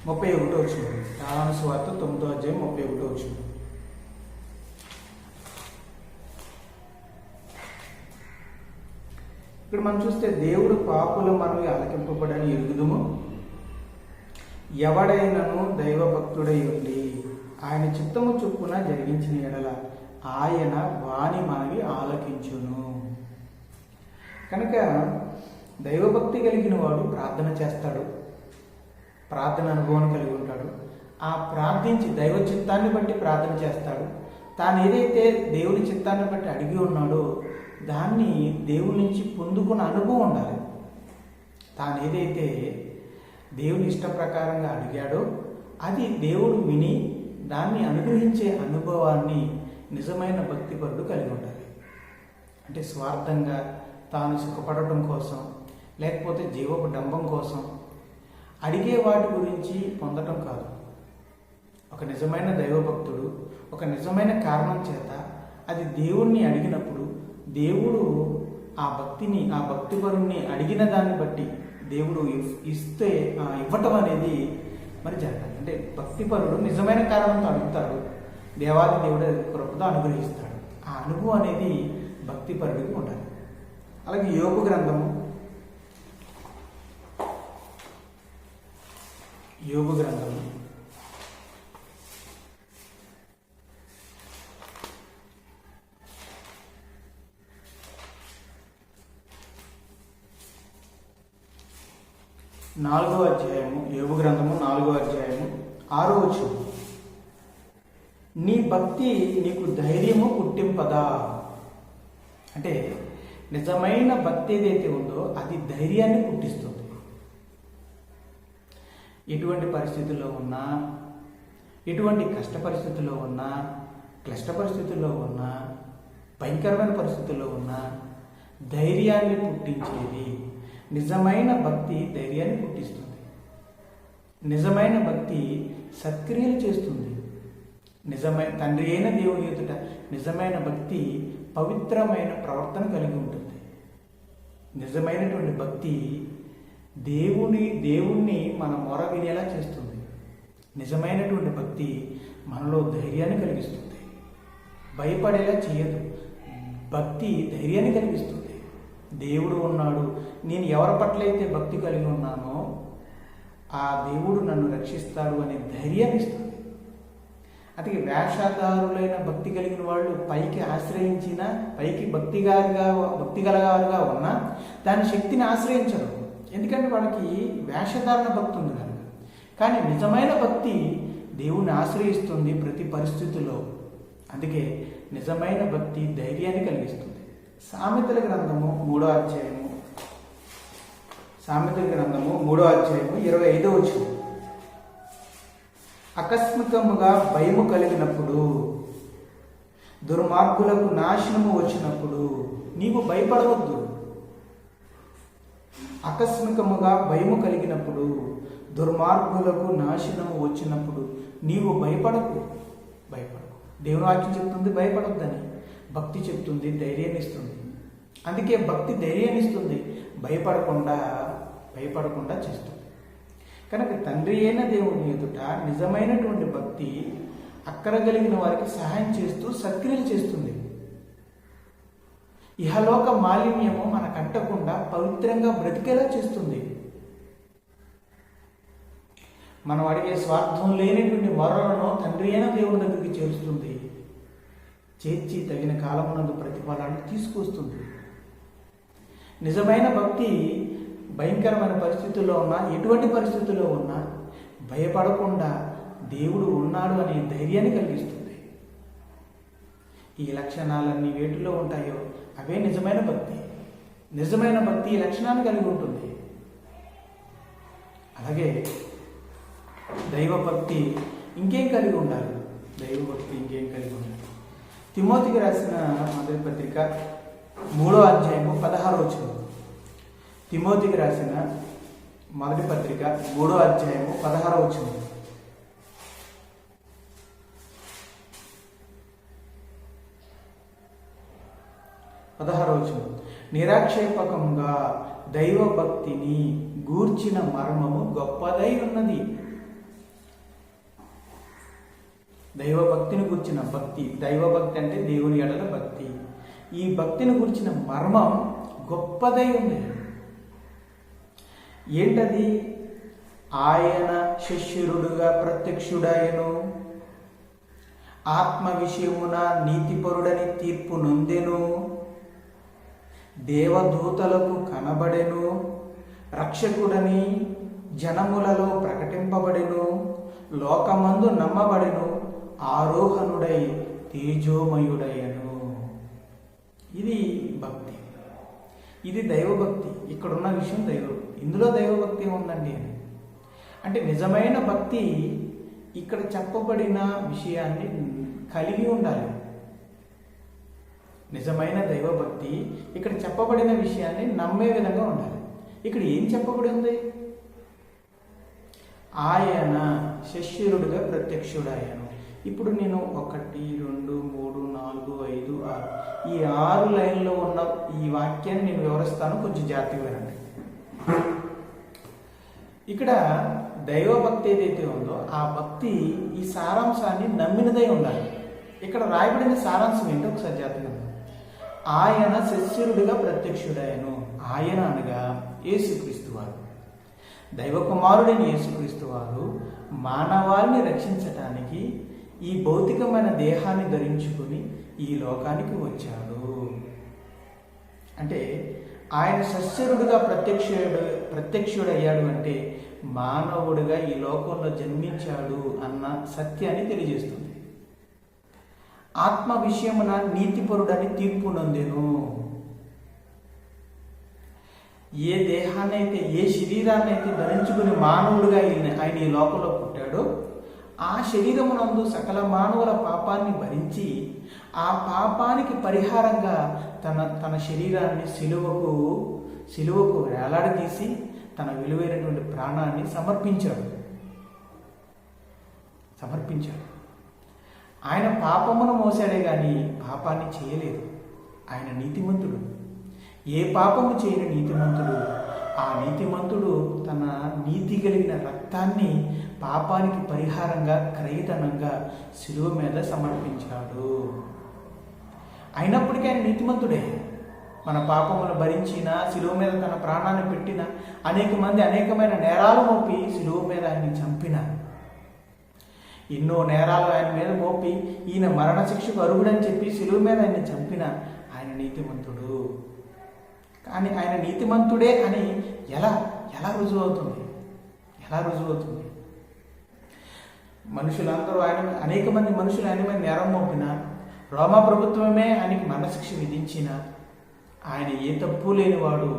Speaker 1: 31వ వచనం. యోహాను సువార్త 9వ అధ్యాయం 31వ వచనం. ఇక్కడ మనం చూస్తే దేవుడు పాపుల మనవి ఆలకింపబడని ఎరుగుదుము, ఎవడైనను దైవభక్తుడై ఉండి ఆయన చిత్తము చొప్పున జరిగించిన ఎడల ఆయన వాని మనవి ఆలకించును. కనుక దైవభక్తి కలిగిన వాడు ప్రార్థన చేస్తాడు, ప్రార్థన అనుభవం కలిగి ఉంటాడు. ఆ ప్రార్థించి దైవ చిత్తాన్ని బట్టి ప్రార్థన చేస్తాడు. తాను ఏదైతే దేవుని చిత్తాన్ని బట్టి అడిగి ఉన్నాడో దాన్ని దేవుని నుంచి పొందుకున్న అనుభవం ఉండాలి. తాను ఏదైతే దేవుని ఇష్ట ప్రకారంగా అడిగాడో అది దేవుడు విని దాన్ని అనుగ్రహించే అనుభవాన్ని నిజమైన భక్తిపరుడు కలిగి ఉండాలి. అంటే స్వార్థంగా తాను సుఖపడటం కోసం, లేకపోతే జీవపు డంబం కోసం అడిగే వాటి గురించి పొందటం కాదు. ఒక నిజమైన దైవభక్తుడు ఒక నిజమైన కారణం చేత అది దేవుణ్ణి అడిగినప్పుడు దేవుడు ఆ భక్తిపరుణ్ణి అడిగిన దాన్ని బట్టి దేవుడు ఇస్తే ఇవ్వటం అనేది మరి జరగాలి. అంటే భక్తిపరుడు నిజమైన కారణంతో అడుగుతాడు, దేవాది దేవుడు కృపతో అనుగ్రహిస్తాడు. ఆ అనుభవం అనేది భక్తిపరుడికి ఉండాలి. అలాగే యోబు గ్రంథము 4వ అధ్యాయము, యోబు గ్రంథము 4వ అధ్యాయము 6వ వచనం. నీ భక్తి నీకు ధైర్యము పుట్టింపదా. అంటే నిజమైన భక్తి ఏదైతే ఉందో అది ధైర్యాన్ని పుట్టిస్తుంది. ఎటువంటి పరిస్థితుల్లో ఉన్నా, ఎటువంటి కష్ట పరిస్థితుల్లో ఉన్నా, క్లిష్ట పరిస్థితుల్లో ఉన్నా, భయంకరమైన పరిస్థితుల్లో ఉన్నా ధైర్యాన్ని పుట్టించేది నిజమైన భక్తి. ధైర్యాన్ని పుట్టిస్తుంది. నిజమైన భక్తి సత్క్రియలు చేస్తుంది. తండ్రి అయిన దేవుని ఎదుట నిజమైన భక్తి పవిత్రమైన ప్రవర్తన కలిగి ఉంటుంది. నిజమైనటువంటి భక్తి దేవుణ్ణి మన మొర వినేలా చేస్తుంది. నిజమైనటువంటి భక్తి మనలో ధైర్యాన్ని కలిగిస్తుంది, భయపడేలా చేయదు. భక్తి ధైర్యాన్ని కలిగిస్తుంది. దేవుడు ఉన్నాడు, నేను ఎవరి పట్ల అయితే భక్తి కలిగి ఉన్నానో ఆ దేవుడు నన్ను రక్షిస్తాడు అనే ధైర్యాన్ని ఇస్తుంది. అందుకే వేషధారులైన భక్తి కలిగిన వాళ్ళు పైకి ఆశ్రయించిన, పైకి భక్తి గలవారుగా ఉన్నా దాని శక్తిని ఆశ్రయించరు. ఎందుకంటే వాళ్ళకి వేషధారణ భక్తి ఉంది కనుక. కానీ నిజమైన భక్తి దేవుని ఆశ్రయిస్తుంది ప్రతి పరిస్థితుల్లో. అందుకే నిజమైన భక్తి ధైర్యాన్ని కలిగిస్తుంది. సామెతల గ్రంథము 3వ అధ్యాయము 25వ వచనం. ఆకస్మికముగా భయము కలిగినప్పుడు, దుర్మార్గులకు నాశనము వచ్చినప్పుడు నీవు భయపడవద్దు. ఆకస్మికముగా భయము కలిగినప్పుడు, దుర్మార్గులకు నాశనము వచ్చినప్పుడు నీవు భయపడకు. దేవుని వాక్యం చెప్తుంది భయపడొద్దని. భక్తి చెప్తుంది ధైర్యాన్ని ఇస్తుంది. అందుకే భక్తి ధైర్యాన్ని ఇస్తుంది, భయపడకుండా చేస్తుంది. కనుక తండ్రి అయిన దేవుని ఎదుట నిజమైనటువంటి భక్తి అక్కరగలిగిన వారికి సహాయం చేస్తూ సత్క్రియలు చేస్తుంది. ఇహలోక మాలిన్యము మనకంటకుండా పవిత్రంగా బ్రతికేలా చేస్తుంది. మనం అడిగే స్వార్థం లేనటువంటి వరాలను తండ్రి అయిన దేవుని దగ్గరికి చేరుస్తుంది. చేర్చి తగిన కాలమునందు ప్రతిఫలాన్ని తీసుకొస్తుంది. నిజమైన భక్తి భయంకరమైన పరిస్థితుల్లో ఉన్నా, ఎటువంటి పరిస్థితుల్లో ఉన్నా భయపడకుండా దేవుడు ఉన్నాడు అనే ధైర్యాన్ని కలిగిస్తుంది. ఈ లక్షణాలన్నీ వేటిలో ఉంటాయో అవే నిజమైన భక్తి. నిజమైన భక్తి ఈ లక్షణాన్ని కలిగి ఉంటుంది. అలాగే దైవభక్తి ఇంకేం కలిగి ఉండాలి? దైవభక్తి ఇంకేం కలిగి ఉండాలి? తిమోతికి రాసిన మొదటి పత్రిక 3వ అధ్యాయము 16వ వచనం. తిమోతికి రాసిన మొదటి పత్రిక 3వ అధ్యాయము 16వ వచనం. నిరాక్షేపకంగా దైవభక్తిని గూర్చిన మర్మము గొప్పదై ఉన్నది. దైవభక్తిని గూర్చిన భక్తి, దైవభక్తి అంటే దేవుని ఎడల భక్తి. ఈ భక్తిని గూర్చిన మర్మం గొప్పదై ఉంది. ఏంటది? ఆయన శిష్యురుడుగా ప్రత్యక్షుడాయను, ఆత్మ విషయమున నీతిపరుడని తీర్పు నొందెను, దేవదూతలకు కనబడెను, రక్షకుడని జనములలో ప్రకటింపబడెను, లోకమందు నమ్మబడెను, ఆరోహణుడై తేజోమయుడయను. ఇది భక్తి, ఇది దైవభక్తి. ఇక్కడున్న విషయం ఇందులో దైవభక్తి ఉందండి అని అంటే నిజమైన భక్తి ఇక్కడ చెప్పబడిన విషయాన్ని కలిగి ఉండాలి. నిజమైన దైవభక్తి ఇక్కడ చెప్పబడిన విషయాన్ని నమ్మే విధంగా ఉండాలి. ఇక్కడ ఏం చెప్పబడి ఉంది? ఆయన శిష్యురుడుగా ప్రత్యక్షుడాయను. ఇప్పుడు నేను 1, 2, 3, 4, 5, 6 ఈ 6 లైన్లో ఉన్న ఈ వాక్యాన్ని నేను వివరిస్తాను, కొంచెం జాగ్రత్తగా వినండి. ఇక్కడ దైవభక్తి ఏదైతే ఉందో ఆ భక్తి ఈ సారాంశాన్ని నమ్మినదై ఉండాలి. ఇక్కడ రాయబడిన సారాంశం ఏంటో ఒకసారి జాగ్రత్తగా. ఆయన శిష్యురుడిగా ప్రత్యక్షుడాయను. ఆయన అనగా యేసుక్రీస్తు వారు, దైవకుమారుడైన యేసుక్రీస్తు వారు మానవాళిని రక్షించటానికి ఈ భౌతికమైన దేహాన్ని ధరించుకుని ఈ లోకానికి వచ్చాడు. అంటే ఆయన శిష్యురుడిగా ప్రత్యక్షుడయ్యాడు అంటే మానవుడిగా ఈ లోకంలో జన్మించాడు అన్న సత్యాన్ని తెలియజేస్తుంది. ఆత్మ విషయమున నీతిపరుడని తీర్పు నొందెను. ఏ దేహాన్ని అయితే, ఏ శరీరాన్ని అయితే ధరించుకుని మానవుడిగా ఆయన ఈ లోకంలో పుట్టాడో ఆ శరీరమునందు సకల మానవుల పాపాన్ని భరించి ఆ పాపానికి పరిహారంగా తన శరీరాన్ని సిలువకు వేలాడదీసి తన విలువైనటువంటి ప్రాణాన్ని సమర్పించాడు. ఆయన పాపమును మోసాడే కానీ పాపాన్ని చేయలేదు. ఆయన నీతిమంతుడు. ఏ పాపము చేయని నీతిమంతుడు. ఆ నీతిమంతుడు తన నీతి కలిగిన రక్తాన్ని పాపానికి పరిహారంగా క్రయధనంగా శిలువ మీద సమర్పించాడు. అయినప్పటికీ ఆయన నీతిమంతుడే. మన పాపమును భరించిన, శిలువ మీద తన ప్రాణాన్ని పెట్టిన, అనేకమైన నేరాలు మోపి శిలువ మీద ఆయన్ని చంపిన, ఎన్నో నేరాలు ఆయన మీద మోపి ఈయన మరణశిక్షకు అర్హుడని చెప్పి శిలువ మీద ఆయన్ని చంపిన ఆయన నీతిమంతుడు. కానీ ఆయన నీతిమంతుడే అని ఎలా రుజువు అవుతుంది? మనుషులందరూ అనేక మంది మనుషులు ఆయన మీద నేరం మోపిన, రోమా ప్రభుత్వమే ఆయనకి మరణశిక్ష విధించిన, ఆయన ఏ తప్పు లేనివాడు,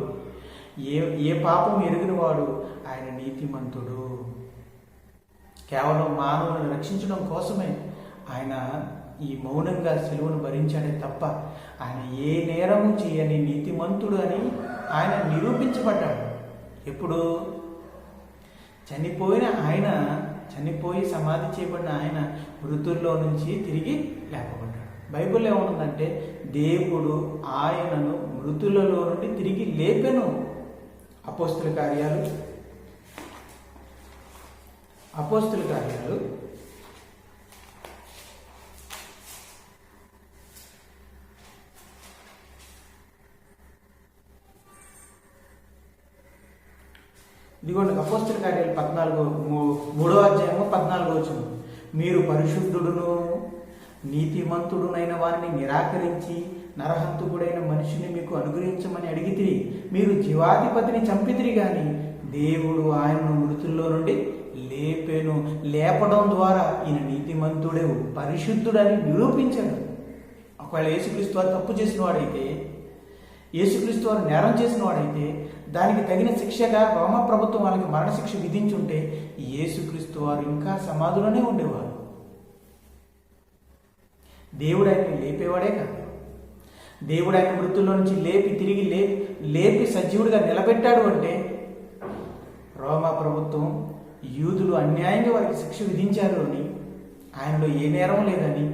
Speaker 1: ఏ పాపం ఎరిగినవాడు, ఆయన నీతిమంతుడు. కేవలం మానవులను రక్షించడం కోసమే ఆయన ఈ మౌనంగా శిలువను భరించాడే తప్ప ఆయన ఏ నేరము చేయని నీతిమంతుడు అని ఆయన నిరూపించబడ్డాడు. ఎప్పుడు? చనిపోయి సమాధి చేయబడిన ఆయన మృతుల్లో నుంచి తిరిగి లేపబడ్డాడు. బైబిల్లో ఏమనుందంటే దేవుడు ఆయనను మృతులలో నుండి తిరిగి లేపెను. అపోస్తుల కార్యాలు 3వ అధ్యాయము 14వ వచనం. మీరు పరిశుద్ధుడును నీతిమంతుడునైన వారిని నిరాకరించి నరహంతకుడైన మనిషిని మీకు అనుగ్రహించమని అడిగితిరి. మీరు జీవాధిపతిని చంపితిరి గాని దేవుడు ఆయనను మృతుల్లో నుండి లేపెను. లేపడం ద్వారా ఈయన నీతిమంతుడే, పరిశుద్ధుడని నిరూపించాడు. ఒకవేళ యేసుక్రీస్తు వారు తప్పు చేసిన వాడైతే, యేసుక్రీస్తు వారు నేరం చేసిన వాడైతే, దానికి తగిన శిక్షగా రోమ ప్రభుత్వం వాళ్ళకి మరణశిక్ష విధించుంటే యేసుక్రీస్తు వారు ఇంకా సమాధిలోనే ఉండేవారు. దేవుడు ఆయన్ని లేపేవాడే కాదు, దేవుడు ఆయన మృతుల్లో నుంచి తిరిగి లేపి సజీవుడిగా నిలబెట్టాడు అంటే రోమా ప్రభుత్వం యూదులు అన్యాయంగా వారికి శిక్ష విధించారు అని, ఆయనలో ఏ నేరం లేదని,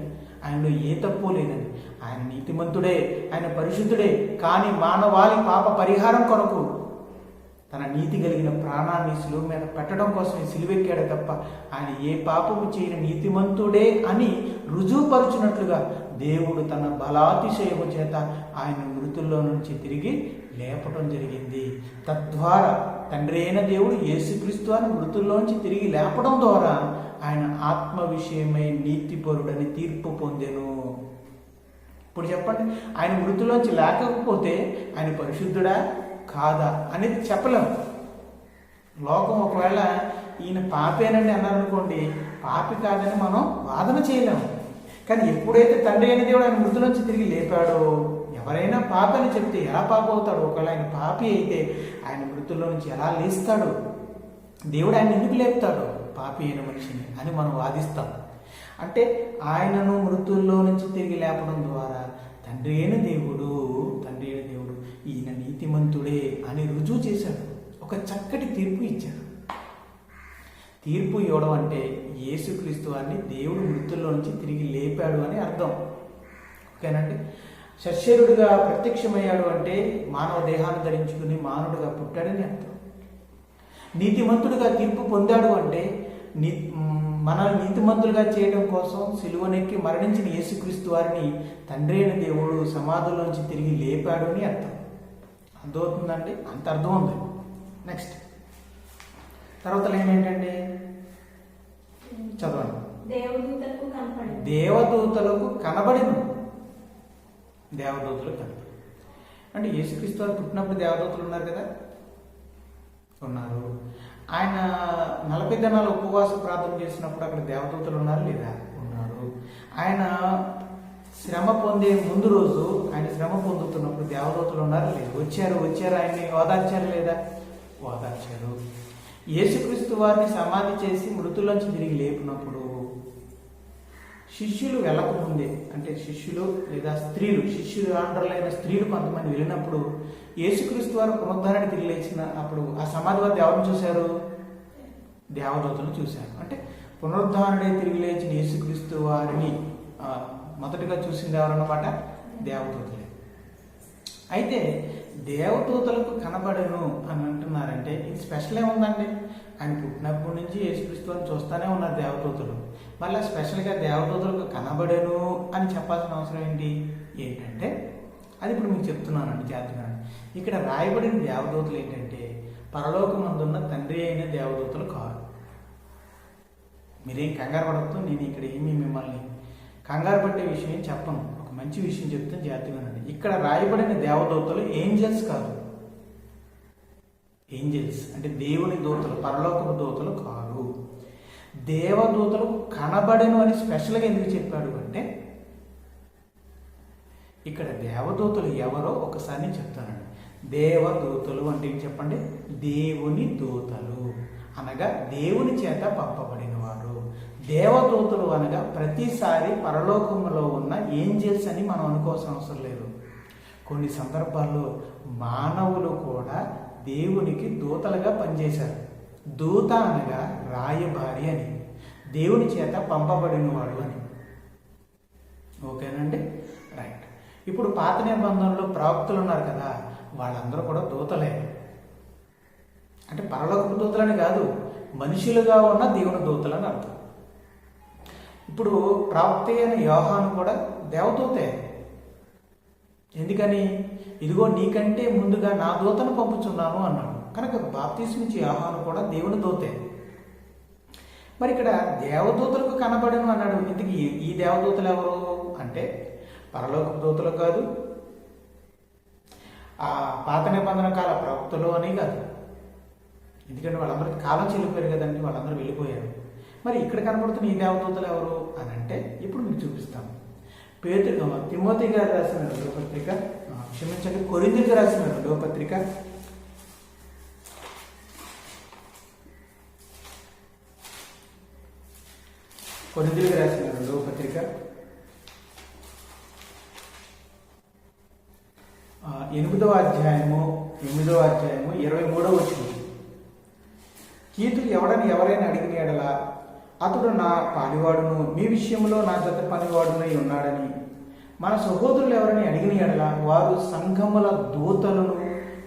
Speaker 1: ఆయనలో ఏ తప్పు లేదని, ఆయన నీతిమంతుడే, ఆయన పరిశుద్ధుడే, కానీ మానవాళి పాప పరిహారం కొరకు తన నీతి కలిగిన ప్రాణాన్ని సిలువ మీద పెట్టడం కోసమే సిలువెక్కాడు తప్ప ఆయన ఏ పాపము చేయని నీతిమంతుడే అని రుజువుపరుచున్నట్లుగా దేవుడు తన బలాతిశయము చేత ఆయన మృతుల్లో నుంచి తిరిగి లేపటం జరిగింది. తద్వారా తండ్రి అయిన దేవుడు యేసుక్రీస్తు అని మృతుల్లోంచి తిరిగి లేపడం ద్వారా ఆయన ఆత్మ విషయమై నీతిపరుడని తీర్పు పొందెను. ఇప్పుడు చెప్పండి, ఆయన మృతుల్లోంచి లేకపోతే ఆయన పరిశుద్ధుడా కాదా అనేది చెప్పలేము. లోకం ఒకవేళ ఈయన పాపేనండి అన్నారనుకోండి, పాపి కాదని మనం వాదన చేయలేము. కానీ ఎప్పుడైతే తండ్రి అయిన దేవుడు ఆయన మృతులోంచి తిరిగి లేపాడో, ఎవరైనా పాపి అని చెప్తే ఎలా పాప అవుతాడు? ఒకవేళ ఆయన పాపి అయితే ఆయన మృతుల్లో నుంచి ఎలా లేస్తాడు? దేవుడు ఆయన ఎందుకు లేపుతాడు పాపి అయిన మనిషిని అని మనం వాదిస్తాం. అంటే ఆయనను మృతుల్లో నుంచి తిరిగి లేపడం ద్వారా తండ్రి అయిన దేవుడు ఈయన నీతిమంతుడే అని రుజువు చేశాడు. ఒక చక్కటి తీర్పు ఇచ్చాడు. తీర్పు ఇవ్వడం అంటే యేసుక్రీస్తు వారిని దేవుడు మృతుల్లో నుంచి తిరిగి లేపాడు అని అర్థం. ఓకేనండి. సశరీరుడిగా ప్రత్యక్షమయ్యాడు అంటే మానవ దేహాన్ని ధరించుకుని మానవుడిగా పుట్టాడని అర్థం. నీతిమంతుడిగా తీర్పు పొందాడు అంటే మనల్ని నీతిమంతులుగా చేయడం కోసం సిలువనెక్కి మరణించిన యేసుక్రీస్తు వారిని తండ్రి అయిన దేవుడు సమాధిలోంచి తిరిగి లేపాడు అని అర్థం. అర్థమవుతుందండి? అంత అర్థం ఉంది. నెక్స్ట్ తర్వాత ఏంటంటే చదవండి. దేవదూతలకు కనబడిను. దేవదూతలకు కనబడి అంటే యేసుక్రీస్తు వారు పుట్టినప్పుడు దేవదూతలు ఉన్నారు కదా, ఉన్నారు. ఆయన 40 దినాలు ఉపవాస ప్రార్థన చేసినప్పుడు అక్కడ దేవదూతలు ఉన్నారు లేదా? ఉన్నారు. ఆయన శ్రమ పొందే ముందు రోజు, ఆయన శ్రమ పొందుతున్నప్పుడు దేవదూతలు ఉన్నారు లేదు? వచ్చారు. ఆయన్ని ఓదార్చారు లేదా? ఓదార్చారు. యేసుక్రీస్తు వారిని సమాధి చేసి మృతుల్లోంచి తిరిగి లేపినప్పుడు శిష్యులు వెళ్ళకముందే, అంటే శిష్యులు లేదా స్త్రీలు, శిష్యురాండ్రులైన స్త్రీలు కొంతమంది వెళ్ళినప్పుడు యేసుక్రీస్తు వారు పునరుద్ధారాన్ని తిరిగి లేచిన అప్పుడు ఆ సమాధి వద్ద ఎవరిని చూశారు? దేవదూతలు చూశారు. అంటే పునరుద్ధారుడే తిరిగి లేచిన యేసుక్రీస్తు వారిని మొదటగా చూసింది ఎవరన్నమాట? దేవదూతలే. అయితే దేవదూతలకు కనబడను అని అంటున్నారంటే ఇది స్పెషల్ ఏముందండి? ఆయన పుట్టినప్పటి నుంచి యేసుక్రీస్తు వారిని చూస్తూనే ఉన్నారు దేవదూతలు. మళ్ళీ స్పెషల్గా దేవదూతలకు కనబడను అని చెప్పాల్సిన అవసరం ఏంటంటే అది ఇప్పుడు మీకు చెప్తున్నానండి, జాగ్రత్తగా. ఇక్కడ రాయబడిన దేవదూతలు ఏంటంటే పరలోకమందున్న తండ్రి అయిన దేవదూతలు కాదు. మీరేం కంగారు పడద్దు. నేను ఇక్కడ మిమ్మల్ని కంగారు పట్టే విషయం చెప్పను, ఒక మంచి విషయం చెప్తాను, జాగ్రత్తగా. ఇక్కడ రాయబడిన దేవదూతలు ఏంజల్స్ కాదు. ఏంజల్స్ అంటే దేవుని దూతలు, పరలోకపు దూతలు కాదు. దేవదూతలు కనబడను అని స్పెషల్గా ఎందుకు చెప్పాడు అంటే ఇక్కడ దేవదూతలు ఎవరో ఒకసారి నేను చెప్తానండి. దేవదూతలు అంటే చెప్పండి, దేవుని దూతలు అనగా దేవుని చేత పంపబడిన వారు. దేవదూతలు అనగా ప్రతిసారి పరలోకంలో ఉన్న ఏంజల్స్ అని మనం అనుకోవాల్సిన అవసరం లేదు. కొన్ని సందర్భాల్లో మానవులు కూడా దేవునికి దూతలుగా పనిచేశారు. దూత అనగా రాయబారి అని, దేవుని చేత పంపబడినవాడు అని. ఓకేనండి, రైట్. ఇప్పుడు పాత నిబంధనలో ప్రవక్తలు ఉన్నారు కదా, వాళ్ళందరూ కూడా దూతలే. అంటే పరలోకపు దూతలని కాదు, మనుషులుగా ఉన్న దేవుని దూతలని అర్థం. ఇప్పుడు ప్రవక్త అయిన యోహాను కూడా దేవదూతే. ఎందుకని? ఇదిగో నీకంటే ముందుగా నా దూతను పంపుచున్నాను అన్నాడు. కనుక బాప్తిస్మిచ్చి యోహాను కూడా దేవుని దూతే. మరి ఇక్కడ దేవదూతలకు కనబడను అన్నాడు. ఇంతకీ ఈ దేవదూతలు ఎవరు అంటే పరలోక దూతలు కాదు, ఆ పాత నిబంధన కాల ప్రవక్తలు అని కాదు. ఎందుకంటే వాళ్ళందరికీ కాలం చెల్లిపోయారు కదండి, వాళ్ళందరూ వెళ్ళిపోయారు. మరి ఇక్కడ కనపడుతున్న ఈ దేవదూతలు ఎవరు అని అంటే ఇప్పుడు మీకు చూపిస్తాను. తిమోతి గారు రాసిన 2వ పత్రిక, క్షమించండి, కొరింథీయులకు రాసిన 2వ పత్రిక, కొరింథీయులకు రాసిన 2వ పత్రిక 8వ అధ్యాయము 23వ వచనం. కీతు ఎవరైనా అడిగిన ఎడల అతడు నా పాలివాడును, మీ విషయంలో నా జత పనివాడునై ఉన్నాడని. మన సహోదరులు ఎవరని అడిగిన ఎడల వారు సంఘముల దూతలను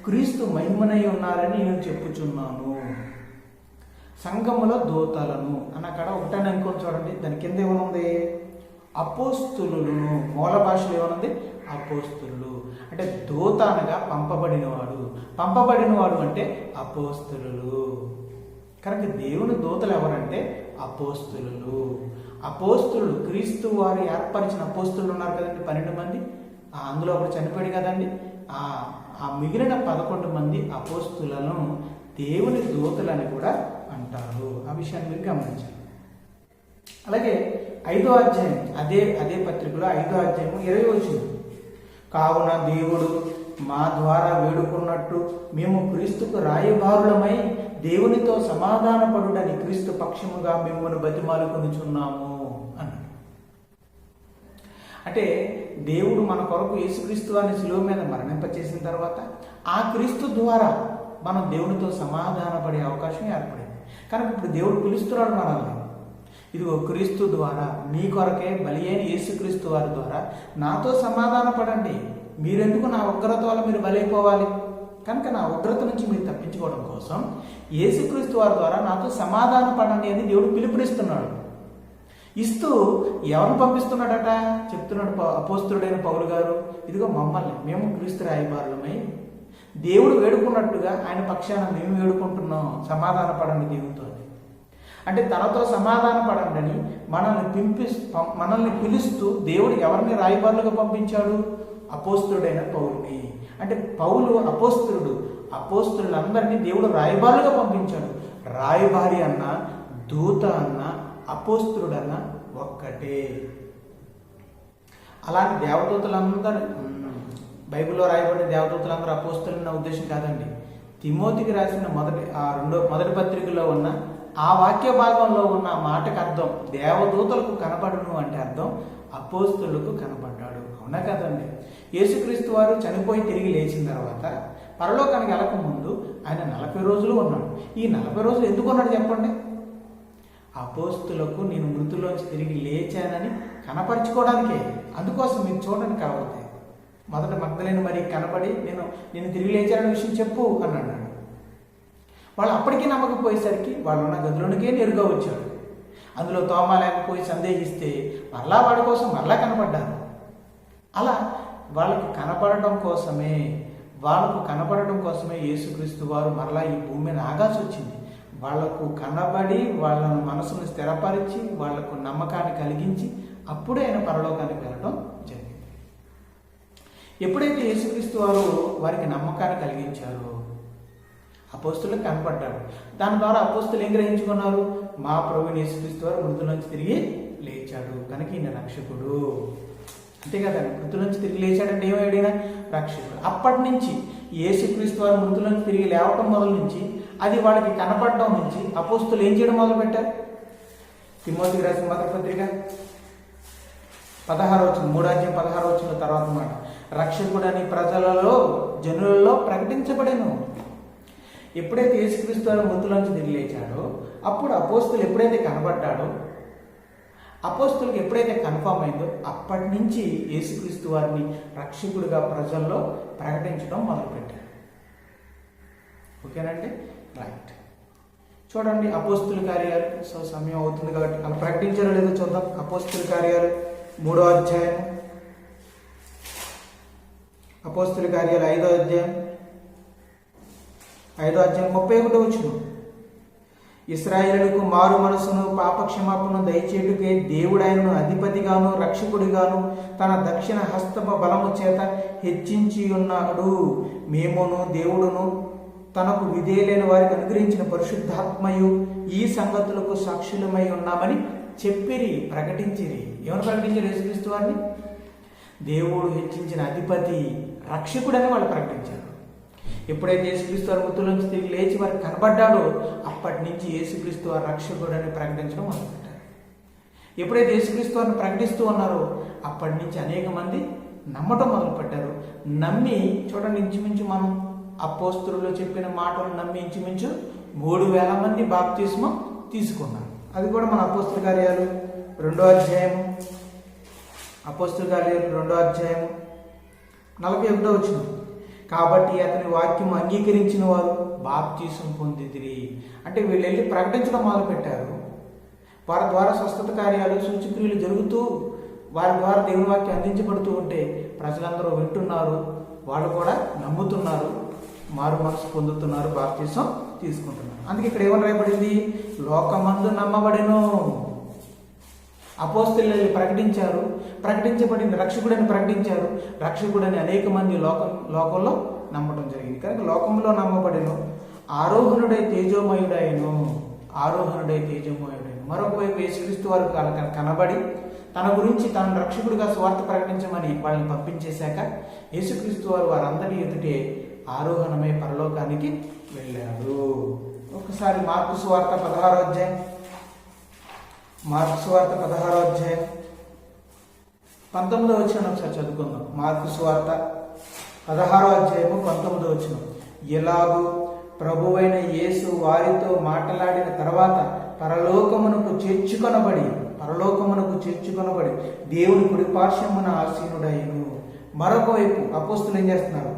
Speaker 1: క్రీస్తు మహిమనై ఉన్నారని నేను చెప్పుచున్నాను. సంఘముల దూతలను అన్నక్కడ ఒకటని అనుకోని చూడండి, దాని కింద ఏమనుంది? అపోస్తులులను. మూల భాషలో ఏమనుంది? అపోస్తులు. అంటే దూత అనగా పంపబడినవాడు అంటే అపోస్తులు. కనుక దేవుని దూతలు ఎవరంటే అపోస్తులు. అపోస్తులు క్రీస్తు వారు ఏర్పరిచిన అపోస్తులు ఉన్నారు కదండి, 12 మంది. అందులో ఒకరు చనిపోయాడు కదండి. ఆ మిగిలిన 11 మంది అపోస్తులను దేవుని దూతలని కూడా అంటారు. ఆ విషయాన్ని మీరు గమనించాలి. అలాగే 5వ అధ్యాయం అదే పత్రికలో 5వ అధ్యాయం 20వ వచనం. కావున దేవుడు మా ద్వారా వేడుకున్నట్టు మేము క్రీస్తుకు రాయబారులమై దేవునితో సమాధానపడుడని క్రీస్తు పక్షముగా మిమ్మల్ని బతిమాలుకొనుచున్నాము అన్నాడు. అంటే దేవుడు మన కొరకు యేసుక్రీస్తు వారిని శిలువ మీద మరణింపచేసిన తర్వాత ఆ క్రీస్తు ద్వారా మనం దేవునితో సమాధానపడే అవకాశం ఏర్పడింది. కనుక ఇప్పుడు దేవుడు పిలుస్తున్నాడు మనల్ని, ఇదిగో క్రీస్తు ద్వారా మీ కొరకే బలి అయిన యేసుక్రీస్తు వారి ద్వారా నాతో సమాధాన పడండి. మీరెందుకు నా ఉగ్రత వల్ల మీరు బలైపోవాలి? కనుక నా ఉగ్రత నుంచి మీరు తప్పించుకోవడం కోసం యేసుక్రీస్తు వారి ద్వారా నాతో సమాధాన పడండి అని దేవుడు పిలుపునిస్తున్నాడు. ఇస్తూ ఎవరిని పంపిస్తున్నాడట చెప్తున్నాడు అపోస్తుడైన పౌలు గారు. ఇదిగో మమ్మల్ని, మేము క్రీస్తు రాయబారులమై దేవుడు వేడుకున్నట్టుగా ఆయన పక్షాన మేము వేడుకుంటున్నాం, సమాధాన పడండి దేవునితో. అంటే తనతో సమాధాన పడండి అని మనల్ని పిలుస్తూ దేవుడు ఎవరిని రాయబారులుగా పంపించాడు? అపోస్తుడైన పౌలుని. అంటే పౌలు అపోస్తులందరినీ దేవుడు రాయబారులుగా పంపించాడు. రాయబారి అన్న, దూత అన్న, అపోస్తుడన్న ఒక్కటే. అలాంటి దేవదూతలందరూ బైబిల్లో రాయబడిన దేవదూతలందరూ అపోస్తులన్న ఉద్దేశం కాదండి. తిమోతికి రాసిన మొదటి పత్రికలో ఉన్న ఆ వాక్య భాగంలో ఉన్న మాటకు అర్థం దేవదూతలకు కనపడును అంటే అర్థం అపోస్తులకు కనపడ్డాడు. అవునా కదండి? యేసుక్రీస్తు వారు చనిపోయి తిరిగి లేచిన తర్వాత పరలోకానికి వెళ్ళక ముందు ఆయన 40 రోజులు ఉన్నాడు. ఈ 40 రోజులు ఎందుకు ఉన్నాడు చెప్పండి? అపోస్తులకు నేను మృతుల్లోంచి తిరిగి లేచానని కనపరుచుకోవడానికే. అందుకోసం మీరు చూడండి కావాలి. మొదట మగ్దలేని మరి కనపడి నేను తిరిగి లేచాననే విషయం చెప్పు అని అన్నాడు. వాళ్ళు అప్పటికీ నమ్మకపోయేసరికి వాళ్ళు ఉన్న గదిలోనికే నేరుగా వచ్చాడు. అందులో తోమా లేకపోయి సందేహిస్తే మరలా వాడి కోసం మరలా కనపడ్డారు. అలా వాళ్ళకు కనపడటం కోసమే యేసుక్రీస్తు వారు మరలా ఈ భూమి మీద ఆగాల్సి వచ్చింది. వాళ్లకు కనబడి వాళ్ళ మనసును స్థిరపరిచి వాళ్లకు నమ్మకాన్ని కలిగించి అప్పుడే ఆయన పరలోకానికి వెళ్ళడం జరిగింది. ఎప్పుడైతే యేసుక్రీస్తు వారు వారికి నమ్మకాన్ని కలిగించారో అపోస్తులకు కనపడ్డాడు. దాని ద్వారా అపోస్తులు ఏం గ్రహించుకున్నారు? మా ప్రభువైన యేసుక్రీస్తు వారు మృతుల నుంచి తిరిగి లేచాడు కనుక ఈయన రక్షకుడు. అంతే కదా, మృతుల నుంచి తిరిగి లేచాడంటే ఏమైనా రక్షకుడు. అప్పటి నుంచి యేసుక్రీస్తు వారు మృతుల నుంచి తిరిగి లేవటం మొదలు నుంచి అది వాళ్ళకి కనపడడం నుంచి అపోస్తులు ఏం చేయడం మొదలు పెట్టారు? తిమోతికి రాసిన మొదటి పత్రిక 16వ వచనం 3వ అధ్యాయం 16వ వచనం తర్వాత మాట, రక్షకుడని జనులలో ప్రకటించబడెను. ఎప్పుడైతే యేసుక్రీస్తు వారు మృతుల నుంచి తిరిగి లేచాడో అప్పుడు అపోస్తులు ఎప్పుడైతే కనబడ్డాడో, అపోస్తులకు ఎప్పుడైతే కన్ఫర్మ్ అయిందో అప్పటి నుంచి యేసుక్రీస్తు వారిని రక్షకుడిగా ప్రజల్లో ప్రకటించడం మొదలుపెట్టారు. ఓకేనండి, రైట్. చూడండి అపోస్తుల కార్యాలు. సమయం అవుతుంది కాబట్టి అలా ప్రకటించారో లేదో చూద్దాం. అపోస్తుల కార్యాలు 3వ అధ్యాయం, అపోస్తుల కార్యాలు 5వ అధ్యాయం 31వ వచనం. ఇశ్రాయేలుకు మారు మనసును పాపక్షమాపణను దయచేటుకే దేవుడు ఆయనను అధిపతిగాను రక్షకుడిగాను తన దక్షిణ హస్తమ బలము చేత హెచ్చించి ఉన్నాడు. మేమును దేవుడును తనకు విధేయులైన వారికి అనుగ్రహించిన పరిశుద్ధాత్మయు ఈ సంగతులకు సాక్షులమై ఉన్నామని చెప్పిరి, ప్రకటించిరి. ఏమని ప్రకటించారు? యేసుక్రీస్తు వారిని దేవుడు హెచ్చించిన అధిపతి, రక్షకుడని వాళ్ళు ప్రకటించారు. ఎప్పుడైతే యేసుక్రీస్తు వారి మృతుల నుంచి తిరిగి లేచి వారికి కనబడ్డాడో అప్పటి నుంచి యేసుక్రీస్తు వారి రక్షకుడని ప్రకటించడం మొదలుపెట్టారు. ఎప్పుడైతే యేసుక్రీస్తు వారిని ప్రకటిస్తూ ఉన్నారో అప్పటి నుంచి అనేక మంది నమ్మటం మొదలుపెట్టారు. నమ్మి చూడండి, ఇంచుమించు మనం అపోస్తలులో చెప్పిన మాటలు నమ్మి ఇంచుమించు 3,000 మంది బాప్తిస్మం తీసుకున్నారు. అది కూడా మన అపోస్తల కార్యాలు 2వ అధ్యాయము, అపోస్తల కార్యాలు 2వ అధ్యాయము 41వ వచనం. కాబట్టి అతని వాక్యం అంగీకరించిన వారు బాప్తిసం పొందితిరి. అంటే వీళ్ళు వెళ్ళి ప్రకటించడం మొదలుపెట్టారు. వారి ద్వారా స్వస్థత కార్యాలు, సూచక్రియలు జరుగుతూ వారి ద్వారా దేవుని వాక్యం అందించబడుతూ ఉంటే ప్రజలందరూ వింటున్నారు, వాళ్ళు కూడా నమ్ముతున్నారు, మారు మనసు పొందుతున్నారు, బాప్తిసం తీసుకుంటున్నారు. అందుకే ఇక్కడ ఏమని రాయబడింది? లోకమందు నమ్మబడెను. అపోస్తలులు ప్రకటించారు, ప్రకటించబడిన రక్షకుడని ప్రకటించారు, రక్షకుడని అనేక మంది లోకంలో నమ్మడం జరిగింది. కనుక లోకంలో నమ్మబడెను. ఆరోహణుడై తేజోమయుడైను, ఆరోహణుడై తేజోమయుడైను. మరొక వైపు యేసుక్రీస్తు వారు కనబడి తన గురించి తాను రక్షకుడిగా స్వార్థ ప్రకటించమని వాళ్ళని పంపించేశాక యేసుక్రీస్తు వారు వారందరి ఎదుటే ఆరోహణమై పరలోకానికి వెళ్ళాడు. ఒకసారి మార్కు సువార్త 16వ అధ్యాయం, మార్కు సువార్త 16వ అధ్యాయం 19వ వచనం ఒకసారి చదువుకుందాం. మార్కు సువార్త 16వ అధ్యాయము 19వ వచనం. ఎలాగూ ప్రభువైన యేసు వారితో మాట్లాడిన తర్వాత పరలోకమునకు చేర్చుకొనబడి దేవుని కుడి పార్శ్వమున ఆసీనుడైను. మరొక వైపు అపోస్తులు ఏం చేస్తున్నారు?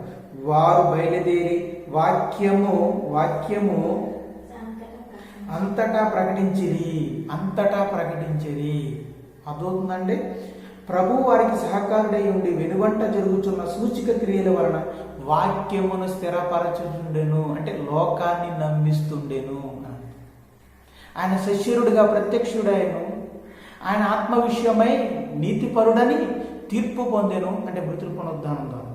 Speaker 1: వారు బయలుదేరి వాక్యము అంతటా ప్రకటించిరి. అదవుతుందండి. ప్రభు వారికి సహకారుడై ఉండి వెనువంట జరుగుతున్న సూచిక క్రియల వలన వాక్యమును స్థిరపరచుండెను. అంటే లోకాన్ని నమ్మిస్తుండెను. ఆయన శశిరుడిగా ప్రత్యక్షుడైను. ఆయన ఆత్మ విషయమై నీతిపరుడని తీర్పు పొందెను. అంటే మృతుల పునరుద్ధానం ద్వారా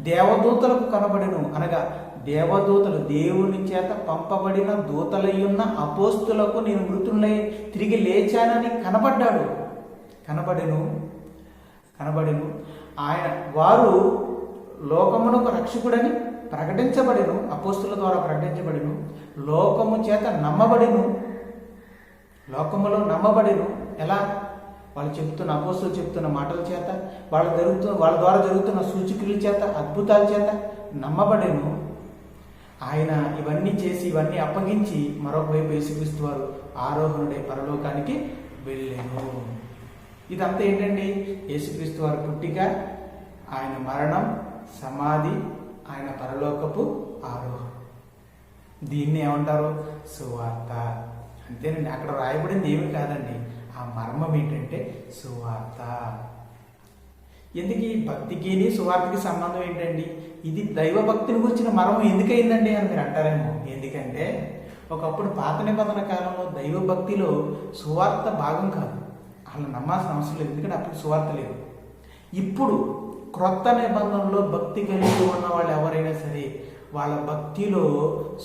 Speaker 1: దేవదూతలకు కనబడెను. అనగా దేవదూతలు, దేవుని చేత పంపబడిన దూతలయ్యున్న అపోస్తులకు నేను మృతులై తిరిగి లేచానని కనబడెను. ఆయన వారు లోకమునకు రక్షకుడని ప్రకటించబడెను, అపోస్తుల ద్వారా ప్రకటించబడెను, లోకము చేత నమ్మబడెను, లోకములో నమ్మబడెను. ఎలా? వాళ్ళు చెప్తున్న అపోస్తులు చెప్తున్న మాటల చేత, వాళ్ళ ద్వారా జరుగుతున్న సూచక్రియల చేత, అద్భుతాల చేత నమ్మబడెను. ఆయన ఇవన్నీ చేసి ఇవన్నీ అప్పగించి మరొక వైపు యేసుక్రీస్తు వారు ఆరోహణుడై పరలోకానికి వెళ్ళాను. ఇదంతా ఏంటండి? యేసుక్రీస్తు వారి పుట్టిక, ఆయన మరణం, సమాధి, ఆయన పరలోకపు ఆరోహణ. దీన్ని ఏమంటారు? సువార్త. అంతేనండి. అక్కడ రాయబడింది ఏమి కాదండి. ఆ మర్మం ఏంటంటే సువార్త. ఎందుకు ఈ భక్తికి సువార్తకి సంబంధం ఏంటండి? ఇది దైవభక్తిని గురించిన మర్మం ఎందుకయిందండి అని మీరు అంటారేమో. ఎందుకంటే ఒకప్పుడు పాత నిబంధన కాలంలో దైవభక్తిలో సువార్త భాగం కాదు, అలా నమ్మాల్సిన అవసరం లేదు. ఎందుకంటే అప్పుడు సువార్త లేదు. ఇప్పుడు క్రొత్త నిబంధనలో భక్తి కలిగి ఉన్న వాళ్ళు ఎవరైనా సరే వాళ్ళ భక్తిలో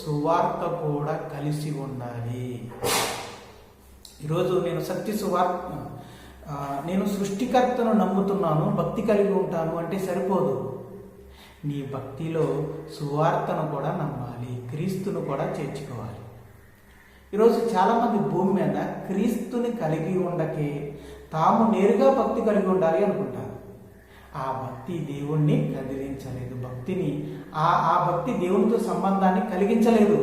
Speaker 1: సువార్త కూడా కలిసి ఉండాలి. ఈరోజు నేను సత్య సువార్త, నేను సృష్టికర్తను నమ్ముతున్నాను, భక్తి కలిగి ఉంటాను అంటే సరిపోదు. నీ భక్తిలో సువార్తను కూడా నమ్మాలి, క్రీస్తును కూడా చేర్చుకోవాలి. ఈరోజు చాలామంది భూమి మీద క్రీస్తుని కలిగి ఉండకే తాము నేరుగా భక్తి కలిగి ఉండాలి అనుకుంటారు. ఆ భక్తి దేవుణ్ణి కదిలించలేదు, భక్తిని ఆ భక్తి దేవునితో సంబంధాన్ని కలిగించలేదు.